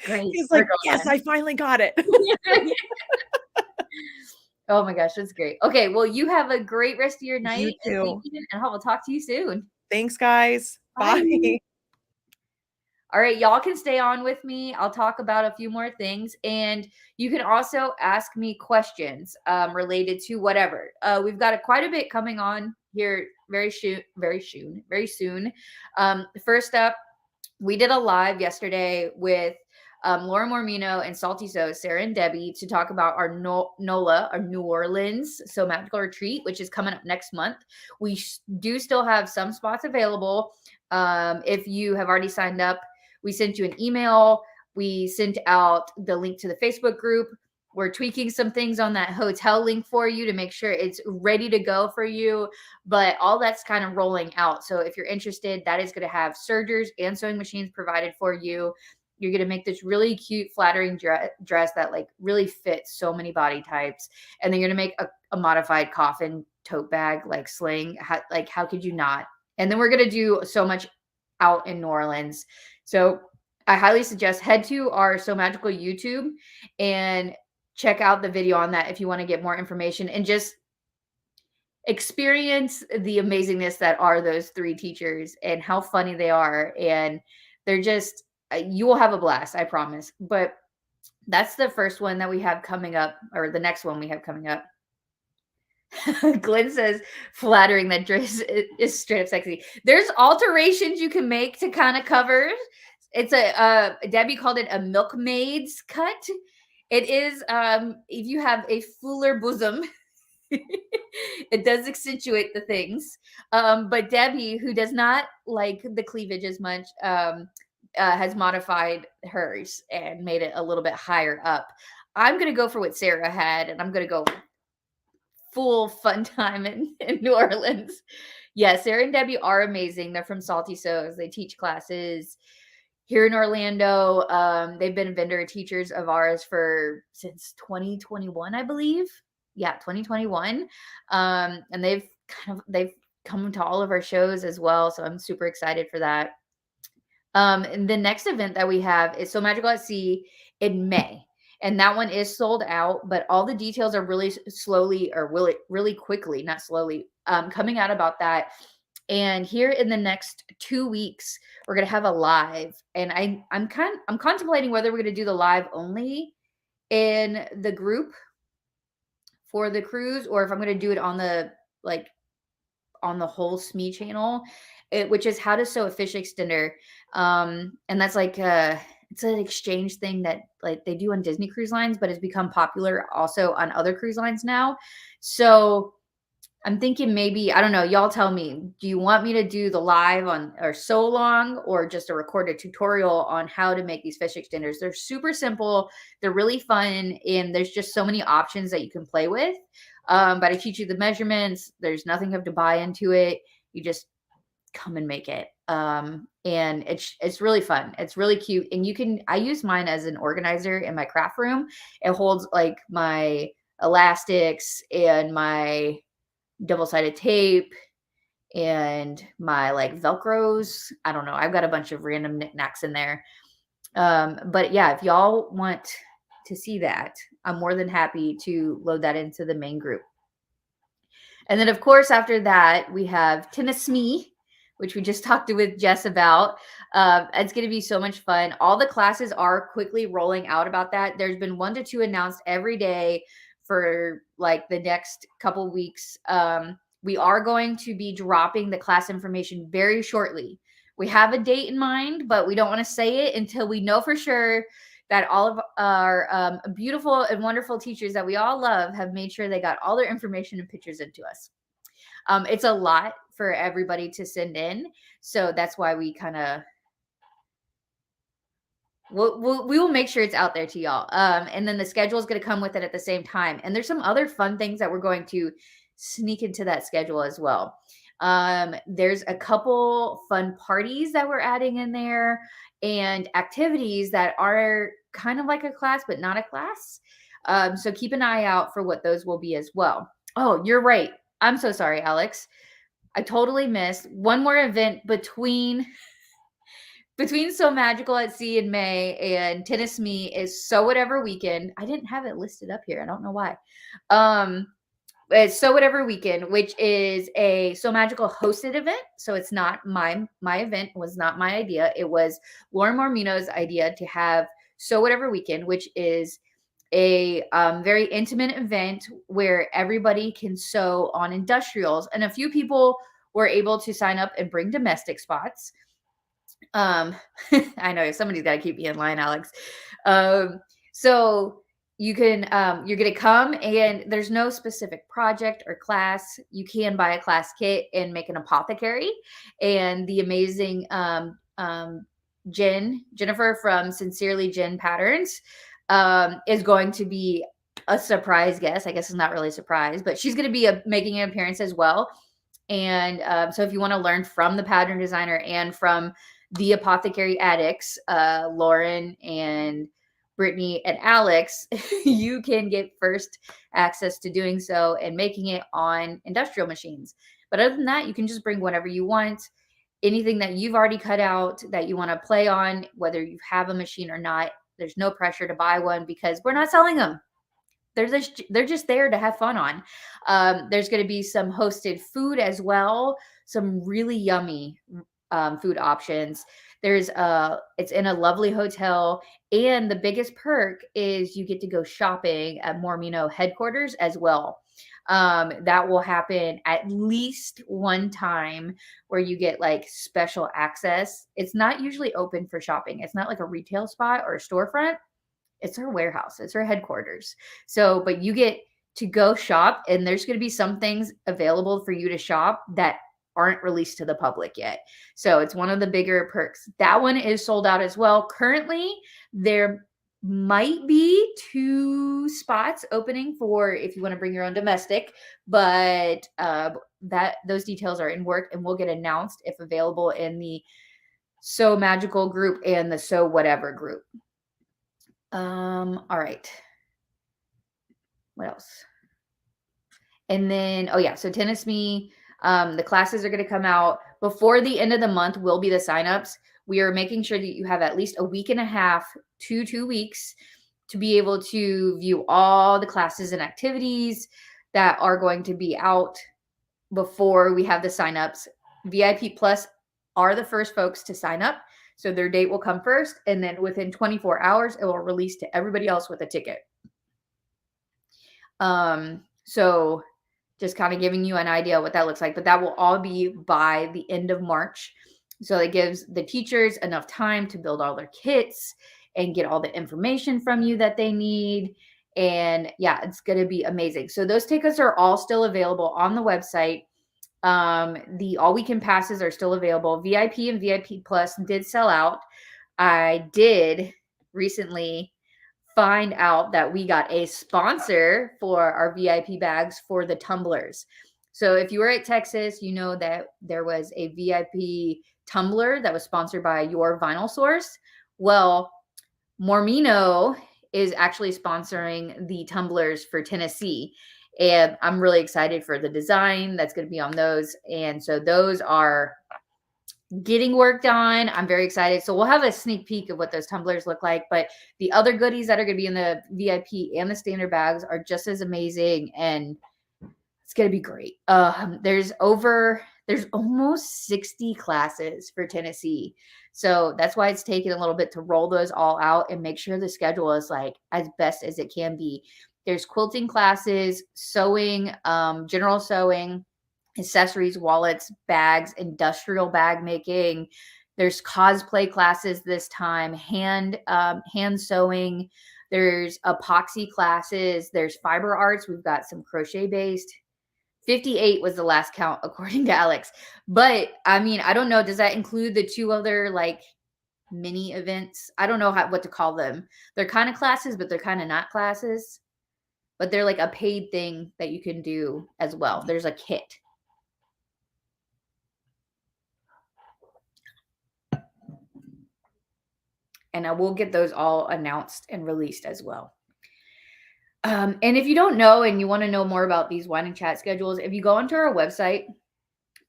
great. He's We're like, yes, going I finally got it. then. Oh my gosh, that's great. Okay, well, you have a great rest of your You night and too. weekend, and I will talk to you soon. Thanks, guys. Bye. Bye. All right, y'all can stay on with me. I'll talk about a few more things, and you can also ask me questions related to whatever. We've got quite a bit coming on here very soon. First up, we did a live yesterday with Laura Mormino and Salty So, Sarah and Debbie, to talk about our NOLA, our New Orleans Sew Magical Retreat, which is coming up next month. We do still have some spots available. If you have already signed up, we sent you an email. We sent out the link to the Facebook group. We're tweaking some things on that hotel link for you to make sure it's ready to go for you. But all that's kind of rolling out. So if you're interested, that is going to have sergers and sewing machines provided for you. You're going to make this really cute, flattering dress that like really fits so many body types. And then you're going to make a modified coffin tote bag, like sling. How could you not? And then we're going to do so much out in New Orleans. So I highly suggest head to our So Magical YouTube and check out the video on that if you want to get more information and just experience the amazingness that are those 3 teachers and how funny they are. And they're just you will have a blast, I promise. But that's the first one that we have coming up, or the next one we have coming up. Glenn says, flattering that dress is straight up sexy. There's alterations you can make to kind of cover. It's Debbie called it a milkmaid's cut. It is, if you have a fuller bosom, it does accentuate the things. But Debbie, who does not like the cleavage as much, has modified hers and made it a little bit higher up. I'm going to go for what Sarah had, and I'm going to go full fun time in New Orleans. Yeah, Sarah and Debbie are amazing. They're from Salty Sews. They teach classes here in Orlando. They've been vendor teachers of ours since 2021, I believe. Yeah, 2021. And they've come to all of our shows as well. So I'm super excited for that. And the next event that we have is Sew Magical at Sea in May. And that one is sold out, but all the details are really slowly, or really quickly, not slowly, coming out about that. And here in the next 2 weeks, we're gonna have a live. And I'm contemplating whether we're gonna do the live only in the group for the cruise, or if I'm gonna do it on the whole SME channel, which is how to sew a fish extender. And that's like it's an exchange thing that like they do on Disney cruise lines, but it's become popular also on other cruise lines now. So I'm thinking maybe, I don't know, y'all tell me, do you want me to do the live on or sew along, or just a recorded tutorial on how to make these fish extenders? They're super simple. They're really fun. And there's just so many options that you can play with. But I teach you the measurements. There's nothing you have to buy into it. You just come and make it. And it's really fun. It's really cute. And I use mine as an organizer in my craft room. It holds like my elastics and my double-sided tape and my like Velcros. I don't know. I've got a bunch of random knickknacks in there. But yeah, if y'all want to see that, I'm more than happy to load that into the main group. And then of course, after that, we have Tenne-SME, which we just talked with Jess about. It's going to be so much fun. All the classes are quickly rolling out about that. There's been 1 to 2 announced every day for like the next couple weeks. We are going to be dropping the class information very shortly. We have a date in mind, but we don't want to say it until we know for sure that all of our beautiful and wonderful teachers that we all love have made sure they got all their information and pictures into us. It's a lot for everybody to send in. So that's why we kind of, we will make sure it's out there to y'all. And then the schedule is going to come with it at the same time. And there's some other fun things that we're going to sneak into that schedule as well. There's a couple fun parties that we're adding in there, and activities that are kind of like a class, but not a class. So keep an eye out for what those will be as well. Oh, you're right. I'm so sorry, Alex. I totally missed one more event between Sew Magical at Sea in May and Tenne-SME is Sew Whatever Weekend. I didn't have it listed up here. I don't know why. It's Sew Whatever Weekend, which is a Sew Magical hosted event. So it's not my event. It was not my idea. It was Lauren Mormino's idea to have Sew Whatever Weekend, which is a very intimate event where everybody can sew on industrials. And a few people were able to sign up and bring domestic spots. I know somebody's got to keep me in line, Alex. So you can, you're going to come, and there's no specific project or class. You can buy a class kit and make an apothecary. And the amazing Jennifer from Sincerely Jen Patterns is going to be a surprise guest. I guess it's not really a surprise, but she's going to be making an appearance as well. And so if you want to learn from the pattern designer and from the apothecary addicts, Lauren and Brittany and Alex, you can get first access to doing so and making it on industrial machines. But other than that, you can just bring whatever you want, anything that you've already cut out that you want to play on, whether you have a machine or not. There's no pressure to buy one because we're not selling them. They're just there to have fun on. There's going to be some hosted food as well, some really yummy food options. It's in a lovely hotel, and the biggest perk is you get to go shopping at Mormino headquarters as well. That will happen at least one time where you get like special access. It's not usually open for shopping. It's not like a retail spot or a storefront. It's our warehouse. It's our headquarters. So, but you get to go shop, and there's going to be some things available for you to shop that aren't released to the public yet. So it's one of the bigger perks. That one is sold out as well. Currently, there might be 2 spots opening for if you want to bring your own domestic, but those details are in work and will get announced if available in the Sew Magical group and the Sew Whatever group. All right. What else? And then, oh yeah, so Tenne-SME, the classes are going to come out before the end of the month will be the signups. We are making sure that you have at least a week and a half to 2 weeks to be able to view all the classes and activities that are going to be out before we have the signups. VIP Plus are the first folks to sign up. So their date will come first, and then within 24 hours, it will release to everybody else with a ticket. So just kind of giving you an idea what that looks like, but that will all be by the end of March. So it gives the teachers enough time to build all their kits and get all the information from you that they need. And yeah, it's going to be amazing. So those tickets are all still available on the website. The all weekend passes are still available. VIP and VIP Plus did sell out. I did recently find out that we got a sponsor for our VIP bags for the tumblers. So if you were at Texas, you know that there was a VIP tumbler that was sponsored by Your Vinyl Source. Well, Mormino is actually sponsoring the tumblers for Tennessee. And I'm really excited for the design that's going to be on those. And so those are getting worked on. I'm very excited. So we'll have a sneak peek of what those tumblers look like. But the other goodies that are going to be in the VIP and the standard bags are just as amazing. And it's going to be great. There's almost 60 classes for Tennessee. So that's why it's taken a little bit to roll those all out and make sure the schedule is like as best as it can be. There's quilting classes, sewing, general sewing, accessories, wallets, bags, industrial bag making. There's cosplay classes this time, hand sewing. There's epoxy classes. There's fiber arts. We've got some crochet based. 58 was the last count according to Alex. But I mean, I don't know. Does that include the 2 other like mini events? I don't know what to call them. They're kind of classes, but they're kind of not classes. But they're like a paid thing that you can do as well. There's a kit. And I will get those all announced and released as well. And if you don't know and you want to know more about these wine and chat schedules, if you go onto our website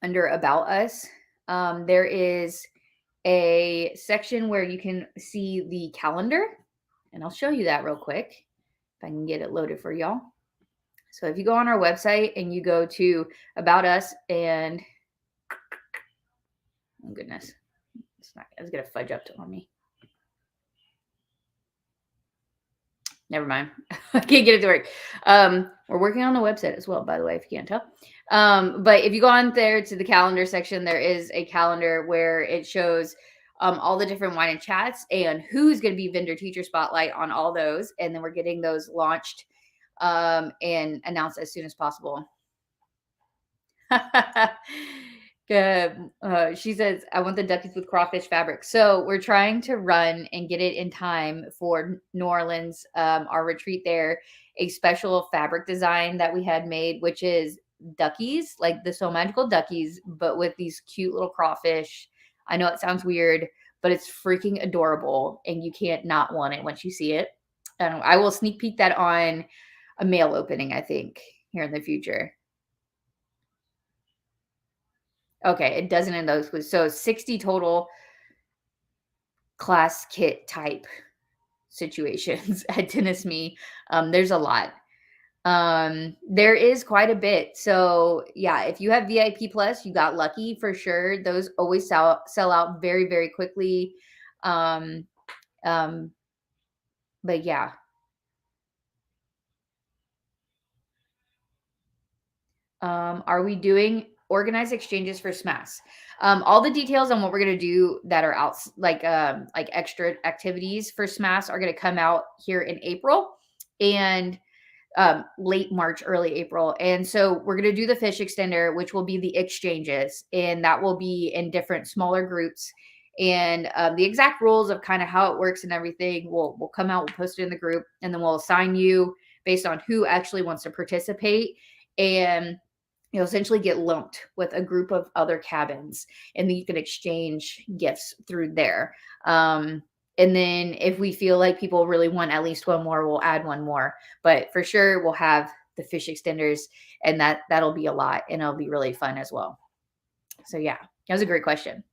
under About Us, there is a section where you can see the calendar. And I'll show you that real quick if I can get it loaded for y'all. So if you go on our website and you go to About Us and, oh goodness, it's going to fudge up on me. Never mind. I can't get it to work. We're working on the website as well, by the way, if you can't tell. But if you go on there to the calendar section, there is a calendar where it shows all the different wine and chats and who's going to be Vendor Teacher Spotlight on all those. And then we're getting those launched and announced as soon as possible. She says, I want the duckies with crawfish fabric. So we're trying to run and get it in time for New Orleans, our retreat there, a special fabric design that we had made, which is duckies, like the Sew Magical duckies, but with these cute little crawfish. I know it sounds weird, but it's freaking adorable and you can't not want it once you see it. I will sneak peek that on a mail opening, I think, here in the future. Okay, it doesn't in those. So 60 total class kit type situations at Tenne-SME. There's a lot. There is quite a bit. So yeah, if you have VIP plus, you got lucky for sure. Those always sell out very, very quickly. Um, um, but yeah. Are we doing organized exchanges for SMAS? All the details on what we're gonna do that are out, like extra activities for SMAS, are gonna come out here in April and late March, early April. And so we're gonna do the fish extender, which will be the exchanges, and that will be in different smaller groups. And the exact rules of kind of how it works and everything will come out. We'll post it in the group, and then we'll assign you based on who actually wants to participate. And you'll essentially get lumped with a group of other cabins, and then you can exchange gifts through there. And then if we feel like people really want at least one more, we'll add one more. But for sure, we'll have the fish extenders, and that'll be a lot, and it'll be really fun as well. So yeah, that was a great question.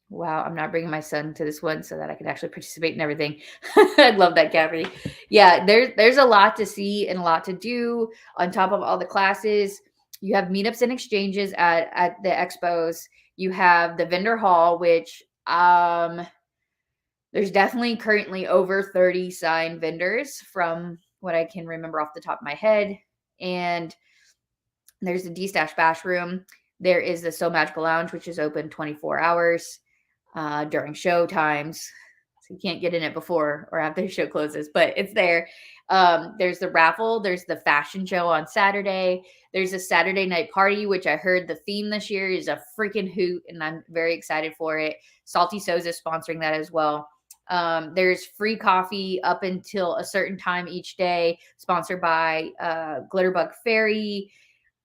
Wow, I'm not bringing my son to this one so that I can actually participate in everything. I love that, Gabby. Yeah, there's a lot to see and a lot to do on top of all the classes. You have meetups and exchanges at the expos. You have the vendor hall, which there's definitely currently over 30 signed vendors from what I can remember off the top of my head. And there's the D-Stash Bash Room. There is the Sew Magical Lounge, which is open 24 hours during show times. So you can't get in it before or after the show closes, but it's there. There's the raffle. There's the fashion show on Saturday. There's a Saturday night party, which I heard the theme this year is a freaking hoot, and I'm very excited for it. Salty Sews is sponsoring that as well. There's free coffee up until a certain time each day, sponsored by Glitterbug Fairy.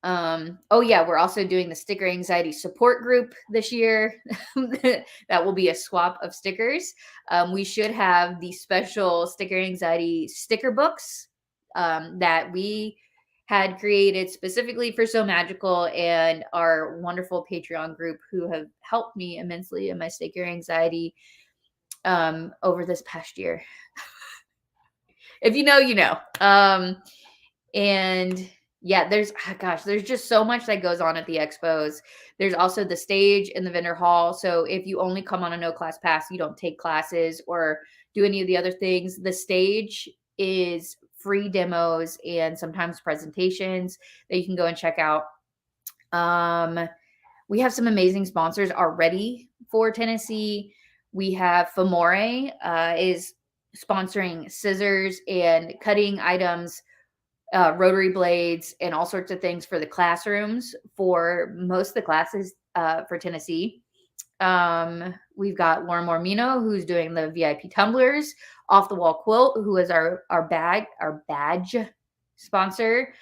Oh yeah, we're also doing the sticker anxiety support group this year. That will be a swap of stickers. We should have the special sticker anxiety sticker books that we had created specifically for So Magical, and our wonderful Patreon group who have helped me immensely in my sticker anxiety over this past year. If you know, you know. And yeah, there's just so much that goes on at the expos. There's also the stage in the vendor hall. So if you only come on a no class pass, you don't take classes or do any of the other things. The stage is free demos and sometimes presentations that you can go and check out. We have some amazing sponsors already for Tennessee. We have Famore is sponsoring scissors and cutting items, rotary blades, and all sorts of things for the classrooms for most of the classes for Tennessee. We've got Lauren Mormino, who's doing the VIP tumblers, Off the Wall Quilt, who is our badge sponsor.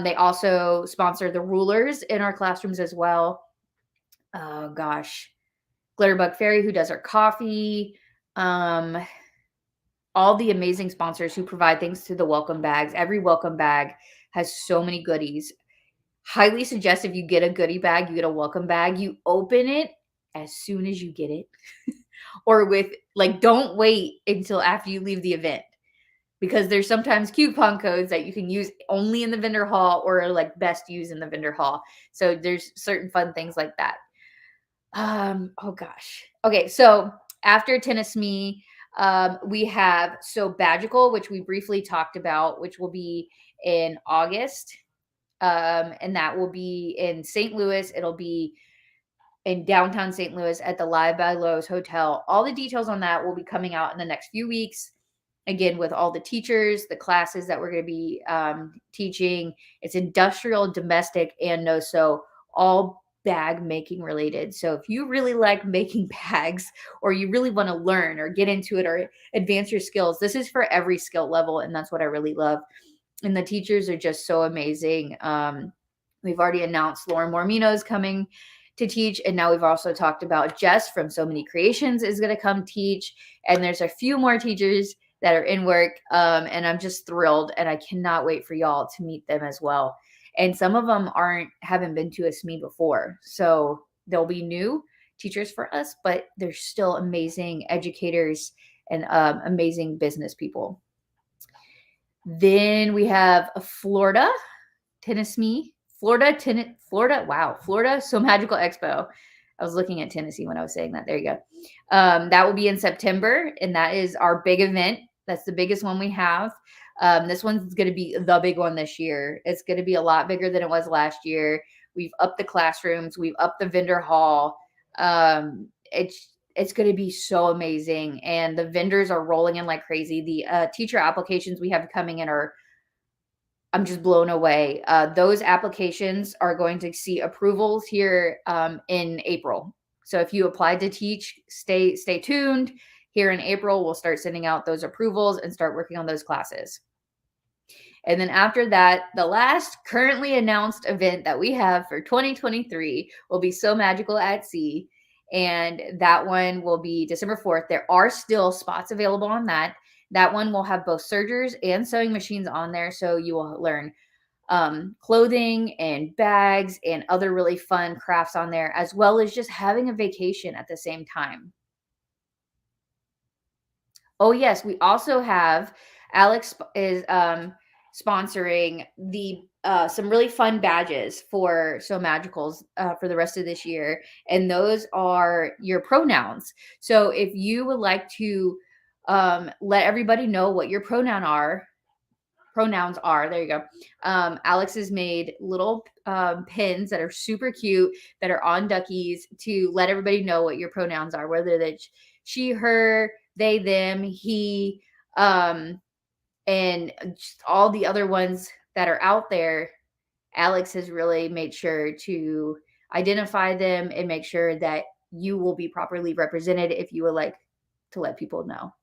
They also sponsor the rulers in our classrooms as well. Oh gosh, Glitterbug Fairy, who does our coffee. All the amazing sponsors who provide things to the welcome bags. Every welcome bag has so many goodies. Highly suggest if you get a goodie bag, you get a welcome bag, you open it as soon as you get it. Or don't wait until after you leave the event, because there's sometimes coupon codes that you can use only in the vendor hall or best use in the vendor hall. So there's certain fun things like that. Oh gosh. Okay, so after Tenne-SME, we have Sew Magical, which we briefly talked about, which will be in August. And that will be in St. Louis. It'll be in downtown St. Louis at the Live by Lowe's Hotel. All the details on that will be coming out in the next few weeks. Again, with all the teachers, the classes that we're going to be teaching. It's industrial, domestic, and no sew, all bag making related. So if you really like making bags, or you really want to learn or get into it or advance your skills, this is for every skill level. And that's what I really love. And the teachers are just so amazing. We've already announced Lauren Mormino is coming to teach. And now we've also talked about Jess from So Many Creations is going to come teach. And there's a few more teachers that are in work. And I'm just thrilled. And I cannot wait for y'all to meet them as well. And some of them haven't been to a SME before. So they'll be new teachers for us, but they're still amazing educators and amazing business people. Then we have Florida, Tenne-SME, Florida Sew Magical Expo. I was looking at Tennessee when I was saying that. There you go. That will be in September, and that is our big event. That's the biggest one we have. This one's going to be the big one this year. It's going to be a lot bigger than it was last year. We've upped the classrooms. We've upped the vendor hall. It's going to be so amazing, and the vendors are rolling in like crazy. The teacher applications we have coming in are, I'm just blown away. Those applications are going to see approvals here in April. So if you applied to teach, stay tuned. Here in April, we'll start sending out those approvals and start working on those classes. And then after that, the last currently announced event that we have for 2023 will be Sew Magical at Sea. And that one will be December 4th. There are still spots available on that. That one will have both sergers and sewing machines on there. So you will learn clothing and bags and other really fun crafts on there, as well as just having a vacation at the same time. Oh, yes. We also have, Alex is sponsoring the some really fun badges for Sew Magicals for the rest of this year. And those are your pronouns. So if you would like to let everybody know what your pronouns are, there you go. Alex has made little pins that are super cute that are on duckies to let everybody know what your pronouns are, whether that's she, her, they, them, he, and just all the other ones that are out there. Alex has really made sure to identify them and make sure that you will be properly represented if you would like to let people know.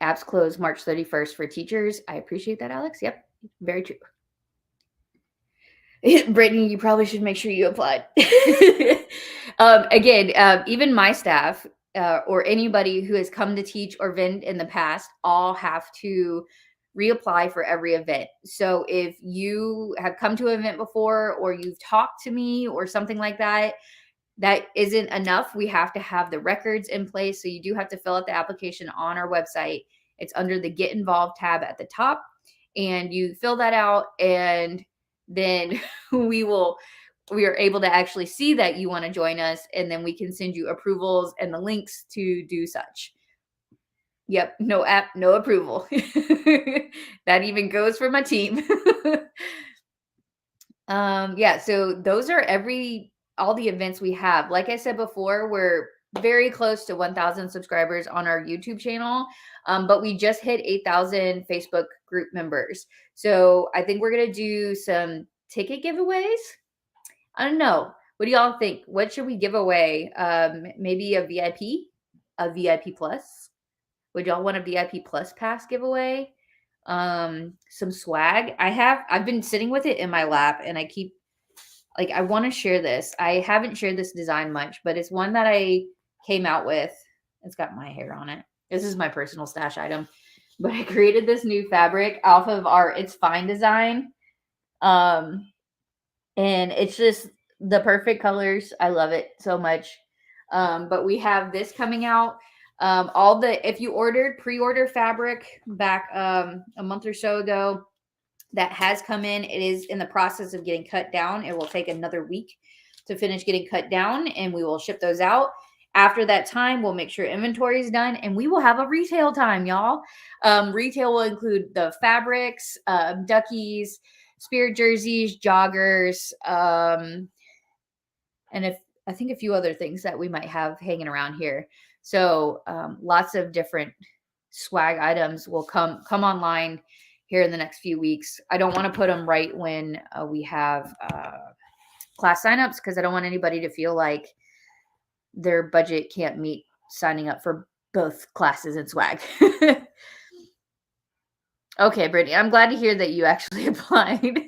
Apps close March 31st for teachers. I appreciate that, Alex. Yep, very true. Brittany, you probably should make sure you applied. Again, even my staff or anybody who has come to teach or vend in the past all have to reapply for every event. So if you have come to an event before or you've talked to me or something like that, that isn't enough. We have to have the records in place. So you do have to fill out the application on our website. It's under the Get Involved tab at the top. And you fill that out, and then we are able to actually see that you want to join us, and then we can send you approvals and the links to do such. Yep, no app, no approval. That even goes for my team. Yeah, so those are all the events we have. Like I said before, we're very close to 1,000 subscribers on our YouTube channel, but we just hit 8,000 Facebook group members. So I think we're going to do some ticket giveaways. I don't know. What do y'all think? What should we give away? Maybe a VIP plus. Would y'all want a VIP plus pass giveaway? Some swag. I've been sitting with it in my lap, and I want to share this. I haven't shared this design much, but it's one that I came out with. It's got my hair on it. This is my personal stash item, but I created this new fabric off of our It's Fine design. And it's just the perfect colors. I love it so much. But we have this coming out. If you pre-order fabric back a month or so ago, that has come in. It is in the process of getting cut down. It will take another week to finish getting cut down, and we will ship those out. After that time, we'll make sure inventory is done, and we will have a retail time, y'all. Retail will include the fabrics, duckies, spirit jerseys, joggers, and I think a few other things that we might have hanging around here. So lots of different swag items will come online here in the next few weeks. I don't want to put them right when we have class signups, because I don't want anybody to feel like their budget can't meet signing up for both classes and swag. Okay, Brittany, I'm glad to hear that you actually applied.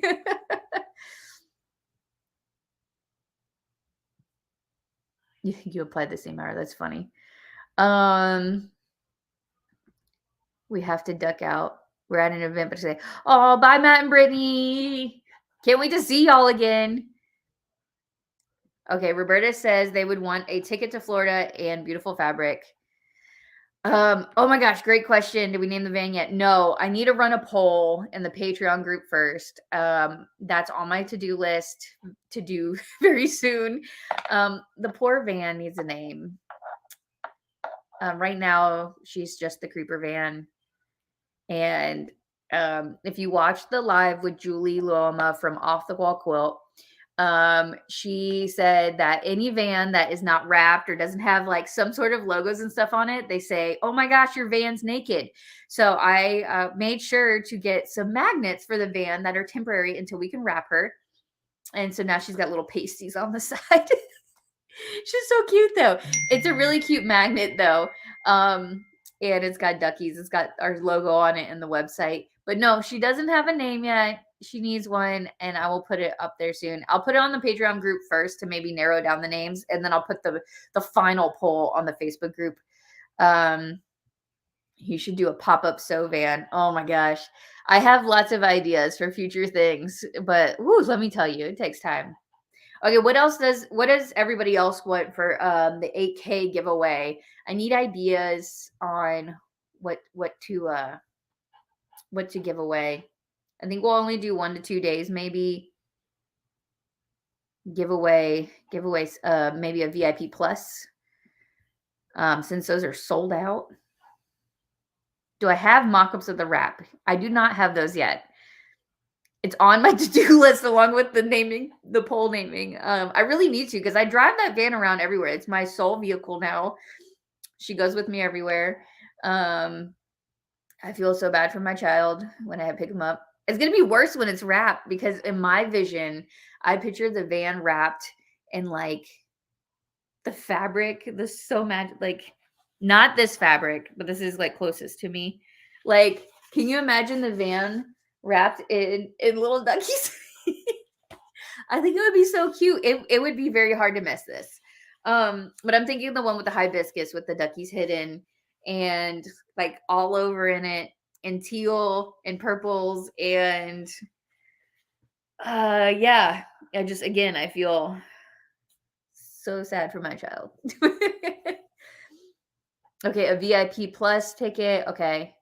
You applied the same hour. That's funny. We have to duck out. We're at an event, but today, oh, bye, Matt and Brittany. Can't wait to see y'all again. Okay, Roberta says they would want a ticket to Florida and beautiful fabric. Oh my gosh, great question. Did we name the van yet? No, I need to run a poll in the Patreon group first. That's on my to-do list to do very soon. The poor van needs a name. Right now, she's just the creeper van. And if you watch the live with Julie Loma from Off the Wall Quilt, she said that any van that is not wrapped or doesn't have like some sort of logos and stuff on it, they say, oh my gosh, your van's naked. So I made sure to get some magnets for the van that are temporary until we can wrap her. And so now she's got little pasties on the side. She's so cute though. It's a really cute magnet though. And it's got duckies. It's got our logo on it and the website. But no, she doesn't have a name yet. She needs one, and I will put it up there soon. I'll put it on the Patreon group first to maybe narrow down the names, and then I'll put the final poll on the Facebook group. You should do a pop-up sew van. Oh my gosh. I have lots of ideas for future things, but let me tell you, it takes time. Okay, what does everybody else want for the 8K giveaway? I need ideas on what to give away. I think we'll only do 1 to 2 days, maybe. Giveaways, maybe a VIP plus, since those are sold out. Do I have mock-ups of the wrap? I do not have those yet. It's on my to-do list along with the poll naming. I really need to because I drive that van around everywhere. It's my sole vehicle now. She goes with me everywhere. I feel so bad for my child when I pick him up. It's going to be worse when it's wrapped because in my vision, I picture the van wrapped in like the fabric, the Sew Magic, like not this fabric, but this is like closest to me. Like, can you imagine the van wrapped in little duckies? I think it would be so cute. It would be very hard to miss this. But I'm thinking the one with the hibiscus with the duckies hidden and like all over in it, and teal and purples, and yeah. I feel so sad for my child. Okay, a VIP plus ticket. Okay.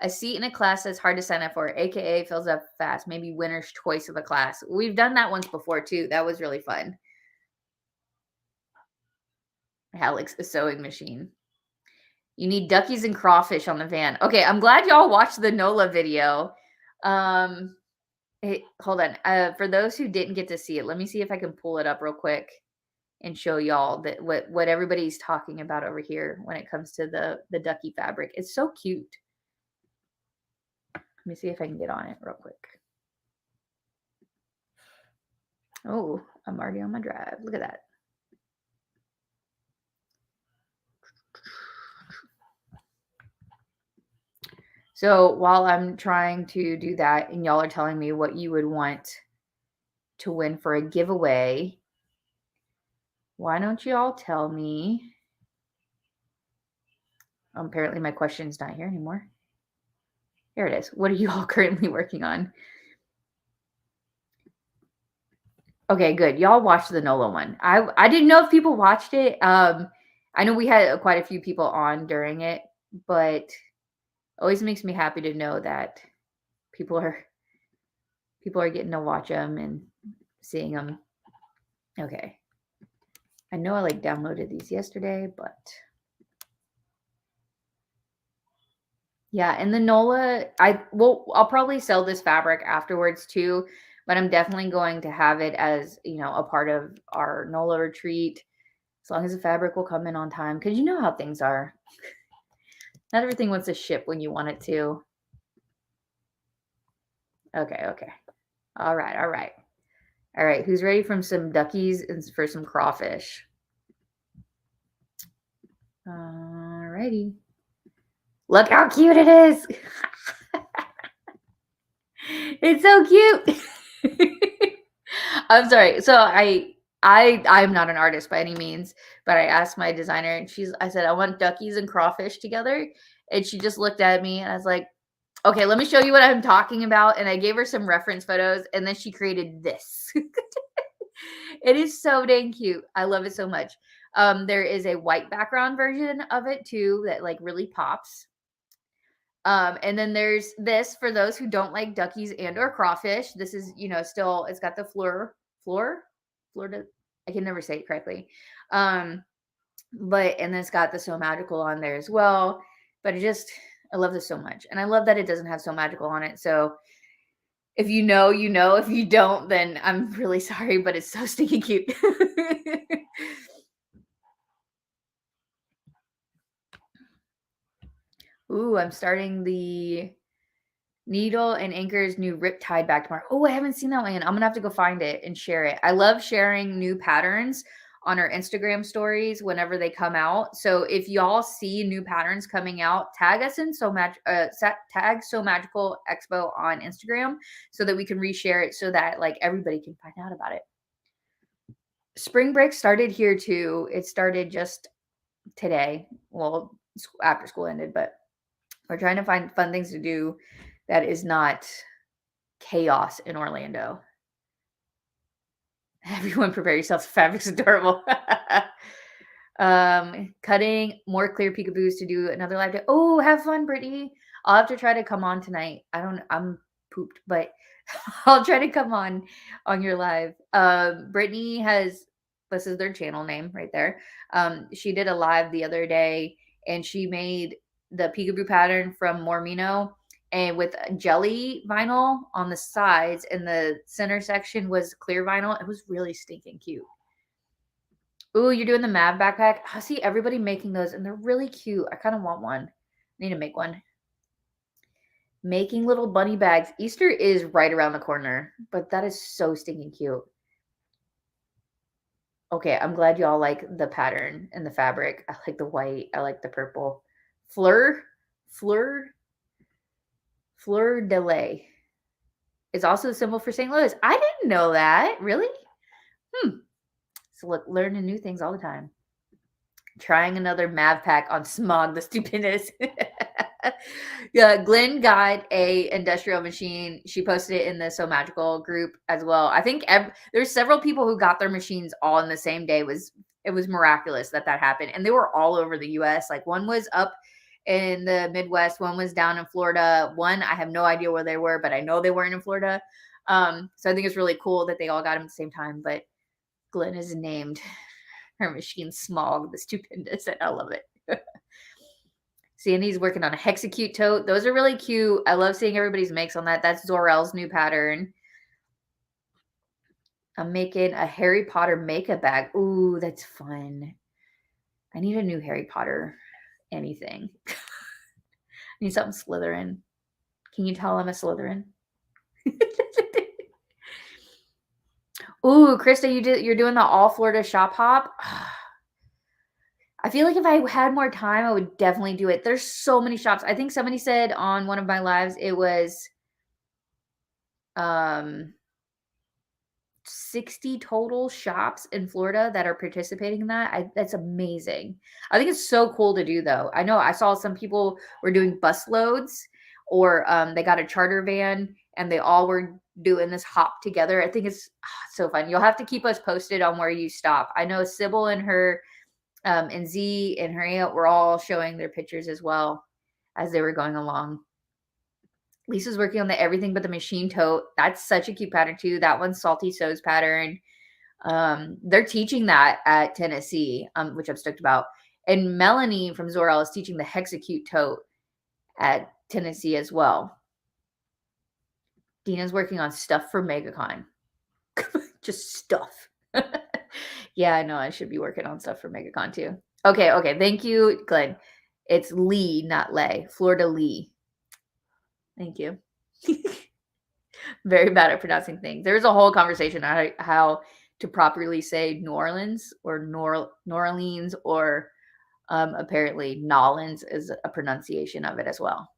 A seat in a class that's hard to sign up for, aka fills up fast. Maybe winner's choice of a class. We've done that once before too. That was really fun. Alex, a sewing machine. You need duckies and crawfish on the van. Okay, I'm glad y'all watched the NOLA video. Hold on. For those who didn't get to see it, let me see if I can pull it up real quick and show y'all that what everybody's talking about over here when it comes to the ducky fabric. It's so cute. Let me see if I can get on it real quick. Oh, I'm already on my drive. Look at that. So while I'm trying to do that and y'all are telling me what you would want to win for a giveaway, why don't you all tell me? Apparently my question's not here anymore. Here it is. What are you all currently working on? Okay, good. Y'all watched the NOLA one. I didn't know if people watched it. I know we had quite a few people on during it, but always makes me happy to know that people are getting to watch them and seeing them. Okay. I know I like downloaded these yesterday, but yeah, and the NOLA, I'll probably sell this fabric afterwards too, but I'm definitely going to have it as, a part of our NOLA retreat, as long as the fabric will come in on time, because you know how things are. Not everything wants to ship when you want it to. Okay. All right. Who's ready for some duckies and for some crawfish? Alrighty. Look how cute it is. It's so cute. I'm sorry. So I'm not an artist by any means, but I asked my designer and I said, I want duckies and crawfish together. And she just looked at me and I was like, okay, let me show you what I'm talking about. And I gave her some reference photos and then she created this. It is so dang cute. I love it so much. There is a white background version of it too that like really pops. And then there's this for those who don't like duckies and or crawfish. This is, still it's got the Florida. I can never say it correctly. But and then it's got the So Magical on there as well. But I love this so much. And I love that it doesn't have So Magical on it. So if you know, you know. If you don't, then I'm really sorry, but it's so stinky cute. Ooh, I'm starting the Needle and Anchor's new Riptide back tomorrow. Oh, I haven't seen that one. I'm gonna have to go find it and share it. I love sharing new patterns on our Instagram stories whenever they come out. So if y'all see new patterns coming out, tag us in tag Sew Magical Expo on Instagram so that we can reshare it so that like everybody can find out about it. Spring break started here too. It started just today. Well, after school ended, but we're trying to find fun things to do that is not chaos in Orlando. Everyone prepare yourselves. Fabric's adorable. Cutting more clear peekaboos to do another live day. Oh, have fun, Brittany. I'll have to try to come on tonight. I'm pooped, but I'll try to come on your live. Brittany this is their channel name right there. She did a live the other day and she made the peekaboo pattern from Mormino and with jelly vinyl on the sides, and the center section was clear vinyl. It was really stinking cute. Ooh, you're doing the Mav backpack. I see everybody making those, and they're really cute. I kind of want one. I need to make one. Making little bunny bags. Easter is right around the corner, but that is so stinking cute. Okay, I'm glad y'all like the pattern and the fabric. I like the white. I like the purple. Fleur de Lis is also the symbol for St. Louis. I didn't know that. Really? So look, learning new things all the time. Trying another Mav pack on Smog the Stupendous. Yeah, Glenn got a industrial machine. She posted it in the So Magical group as well. I think there's several people who got their machines all in the same day. It was miraculous that happened, and they were all over the U.S. Like one was up in the Midwest, one was down in Florida. One I have no idea where they were, but I know they weren't in Florida. So I think it's really cool that they all got them at the same time. But Glenn is named her machine Smog the Stupendous, and I love it. Sandy's working on a Hexacute tote. Those are really cute. I love seeing everybody's makes on that. That's Zorel's new pattern. I'm making a Harry Potter makeup bag. Ooh, that's fun. I need a new Harry Potter anything. I need something Slytherin. Can you tell I'm a Slytherin? Ooh, Krista, you're doing the all Florida shop hop. I feel like if I had more time, I would definitely do it. There's so many shops. I think somebody said on one of my lives it was 60 total shops in Florida that are participating in that. That's amazing. I think it's so cool to do though. I know I saw some people were doing bus loads or they got a charter van and they all were doing this hop together. I think it's so fun. You'll have to keep us posted on where you stop. I know Sybil and her and Z and her aunt were all showing their pictures as well as they were going along. Lisa's working on the Everything But the Machine tote. That's such a cute pattern too. That one's Salty Sews pattern. They're teaching that at Tenne-SME, which I'm stoked about. And Melanie from Zorel is teaching the Hexacute tote at Tenne-SME as well. Dina's working on stuff for MegaCon. Just stuff. Yeah, I know. I should be working on stuff for MegaCon too. Okay. Thank you, Glenn. It's Lee, not Lay. Florida Lee. Thank you. Very bad at pronouncing things. There's a whole conversation on how to properly say New Orleans or New Orleans, or apparently Nolans is a pronunciation of it as well.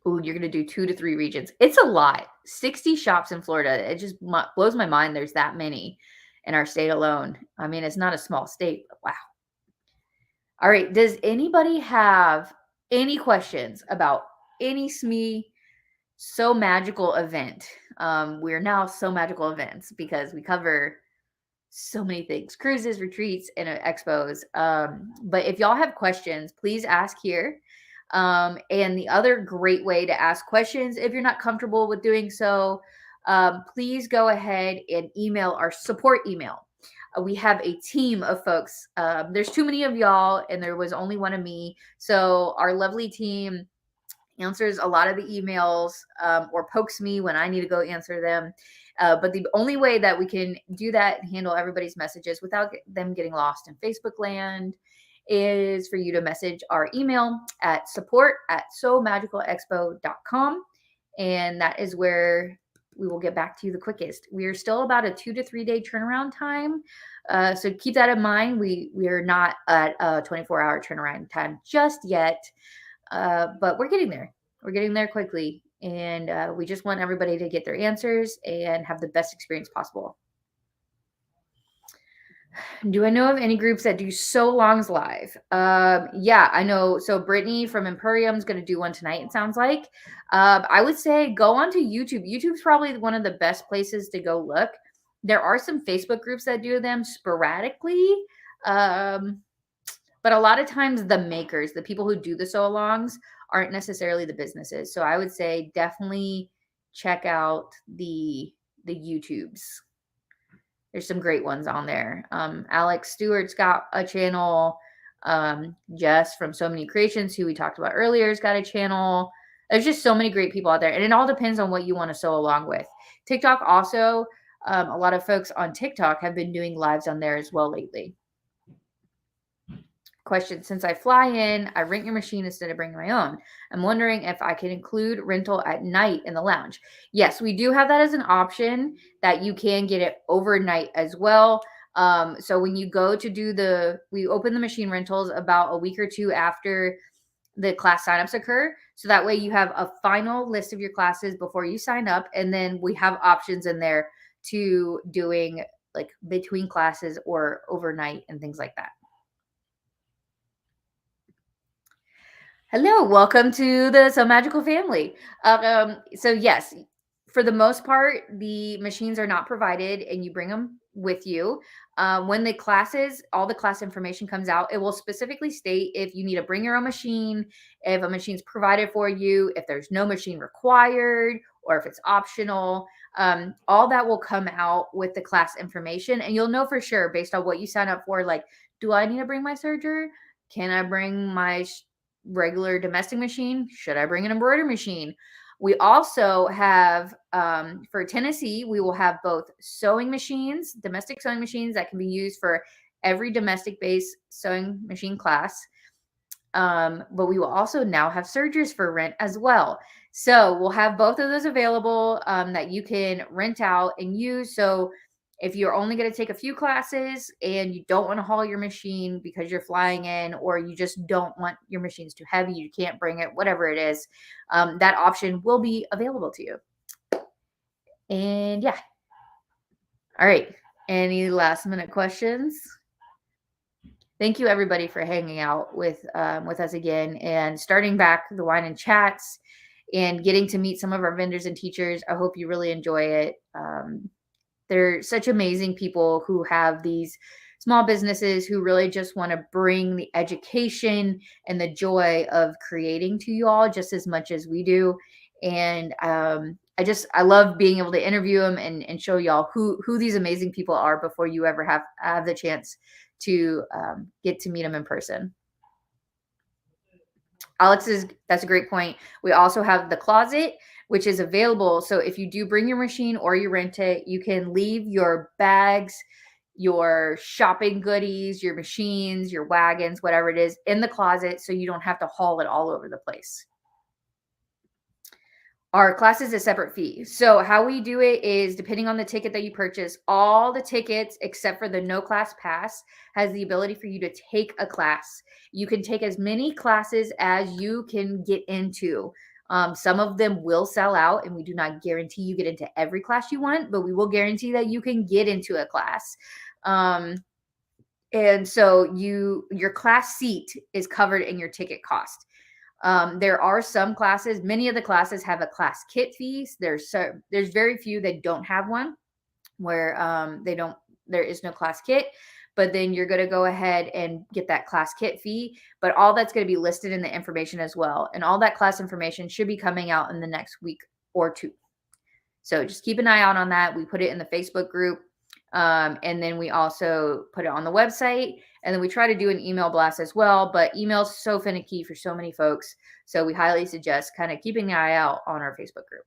Ooh, you're going to do 2 to 3 regions. It's a lot. 60 shops in Florida. It just blows my mind there's that many in our state alone. I mean, it's not a small state, but wow. All right. Does anybody have any questions about any SME Sew Magical event? We're now Sew Magical events because we cover so many things, cruises, retreats, and expos. But if y'all have questions, please ask here. And the other great way to ask questions, if you're not comfortable with doing so, please go ahead and email our support email. We have a team of folks. There's too many of y'all, and there was only one of me. So our lovely team answers a lot of the emails, or pokes me when I need to go answer them. But the only way that we can do that and handle everybody's messages without them getting lost in Facebook land is for you to message our email at support@sewmagicalexpo.com. And that is where we will get back to you the quickest. We are still about a 2 to 3 day turnaround time. So keep that in mind. We are not at a 24-hour turnaround time just yet. But we're getting there. We're getting there quickly. And we just want everybody to get their answers and have the best experience possible. Do I know of any groups that do sew-alongs live? Yeah, I know. So Brittany from Imperium is going to do one tonight, it sounds like. I would say go onto YouTube. YouTube's probably one of the best places to go look. There are some Facebook groups that do them sporadically. But a lot of times the makers, the people who do the sew-alongs, aren't necessarily the businesses. So I would say definitely check out the YouTubes. There's some great ones on there. Alex Stewart's got a channel. Jess from So Many Creations, who we talked about earlier, has got a channel. There's just so many great people out there. And it all depends on what you want to sew along with. TikTok also, a lot of folks on TikTok have been doing lives on there as well lately. Question: since I fly in, I rent your machine instead of bringing my own. I'm wondering if I can include rental at night in the lounge. Yes, we do have that as an option, that you can get it overnight as well. So when you go to we open the machine rentals about a week or two after the class signups occur. So that way you have a final list of your classes before you sign up. And then we have options in there to doing like between classes or overnight and things like that. Hello, welcome to the Sew Magical family. So yes, for the most part, the machines are not provided and you bring them with you. When all the class information comes out, it will specifically state if you need to bring your own machine, if a machine's provided for you, if there's no machine required, or if it's optional. All that will come out with the class information, and you'll know for sure based on what you sign up for. Like, do I need to bring my serger? Can I bring my regular domestic machine? Should I bring an embroidery machine? We also have, for Tennessee, we will have both sewing machines, domestic sewing machines that can be used for every domestic-based sewing machine class. But we will also now have sergers for rent as well. So we'll have both of those available that you can rent out and use. So if you're only going to take a few classes and you don't want to haul your machine because you're flying in, or you just don't want your machines too heavy, you can't bring it, whatever it is, that option will be available to you. And yeah. All right. Any last minute questions? Thank you everybody for hanging out with us again and starting back the wine and chats and getting to meet some of our vendors and teachers. I hope you really enjoy it. They're such amazing people who have these small businesses who really just want to bring the education and the joy of creating to you all just as much as we do. And I love being able to interview them and show y'all who these amazing people are before you ever have the chance to get to meet them in person. That's a great point. We also have the closet, which is available. So if you do bring your machine or you rent it, you can leave your bags, your shopping goodies, your machines, your wagons, whatever it is, in the closet so you don't have to haul it all over the place. Our class is a separate fee. So how we do it is, depending on the ticket that you purchase, all the tickets except for the no class pass has the ability for you to take a class. You can take as many classes as you can get into. Some of them will sell out, and we do not guarantee you get into every class you want, but we will guarantee that you can get into a class. And so your class seat is covered in your ticket cost. There are some classes, many of the classes have a class kit fee. There's very few that don't have one, where they don't there is no class kit, but then you're going to go ahead and get that class kit fee. But all that's going to be listed in the information as well. And all that class information should be coming out in the next week or two. So just keep an eye out on that. We put it in the Facebook group. And then we also put it on the website, and then we try to do an email blast as well, but email's so finicky for so many folks. So we highly suggest kind of keeping an eye out on our Facebook group.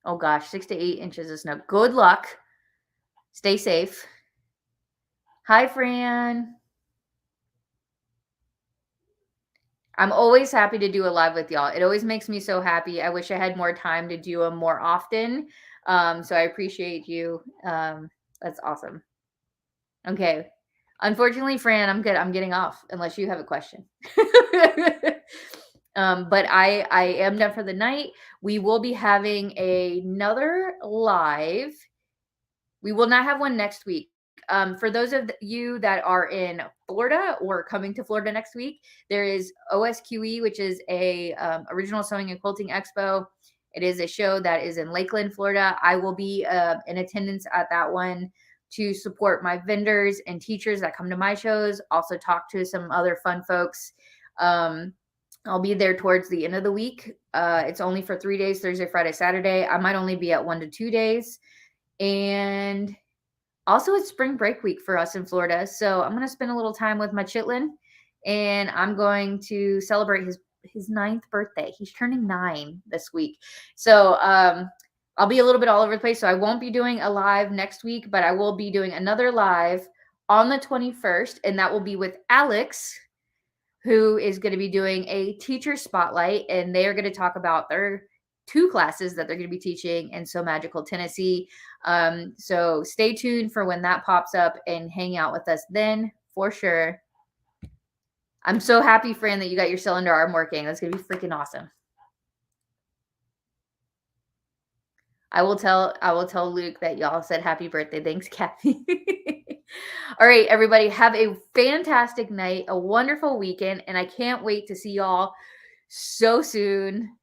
Oh gosh, 6 to 8 inches of snow. Good luck. Stay safe. Hi, Fran. I'm always happy to do a live with y'all. It always makes me so happy. I wish I had more time to do them more often. So I appreciate you. That's awesome. Okay. Unfortunately, Fran, I'm good. I'm getting off unless you have a question. But I am done for the night. We will be having another live. We will not have one next week. For those of you that are in Florida or coming to Florida next week, there is OSQE, which is a Original Sewing and Quilting Expo. It is a show that is in Lakeland, Florida. I will be in attendance at that one to support my vendors and teachers that come to my shows. Also talk to some other fun folks. I'll be there towards the end of the week. It's only for 3 days, Thursday, Friday, Saturday. I might only be at 1 to 2 days. And also, it's spring break week for us in Florida. So I'm going to spend a little time with my chitlin, and I'm going to celebrate his 9th birthday. He's turning 9 this week. So I'll be a little bit all over the place. So I won't be doing a live next week, but I will be doing another live on the 21st, and that will be with Alex, who is going to be doing a teacher spotlight, and they are going to talk about their 2 classes that they're going to be teaching in Sew Magical, Tennessee. So stay tuned for when that pops up and hang out with us then for sure. I'm so happy, Fran, that you got your cylinder arm working. That's going to be freaking awesome. I will tell Luke that y'all said happy birthday. Thanks, Kathy. All right, everybody, have a fantastic night, a wonderful weekend, and I can't wait to see y'all so soon.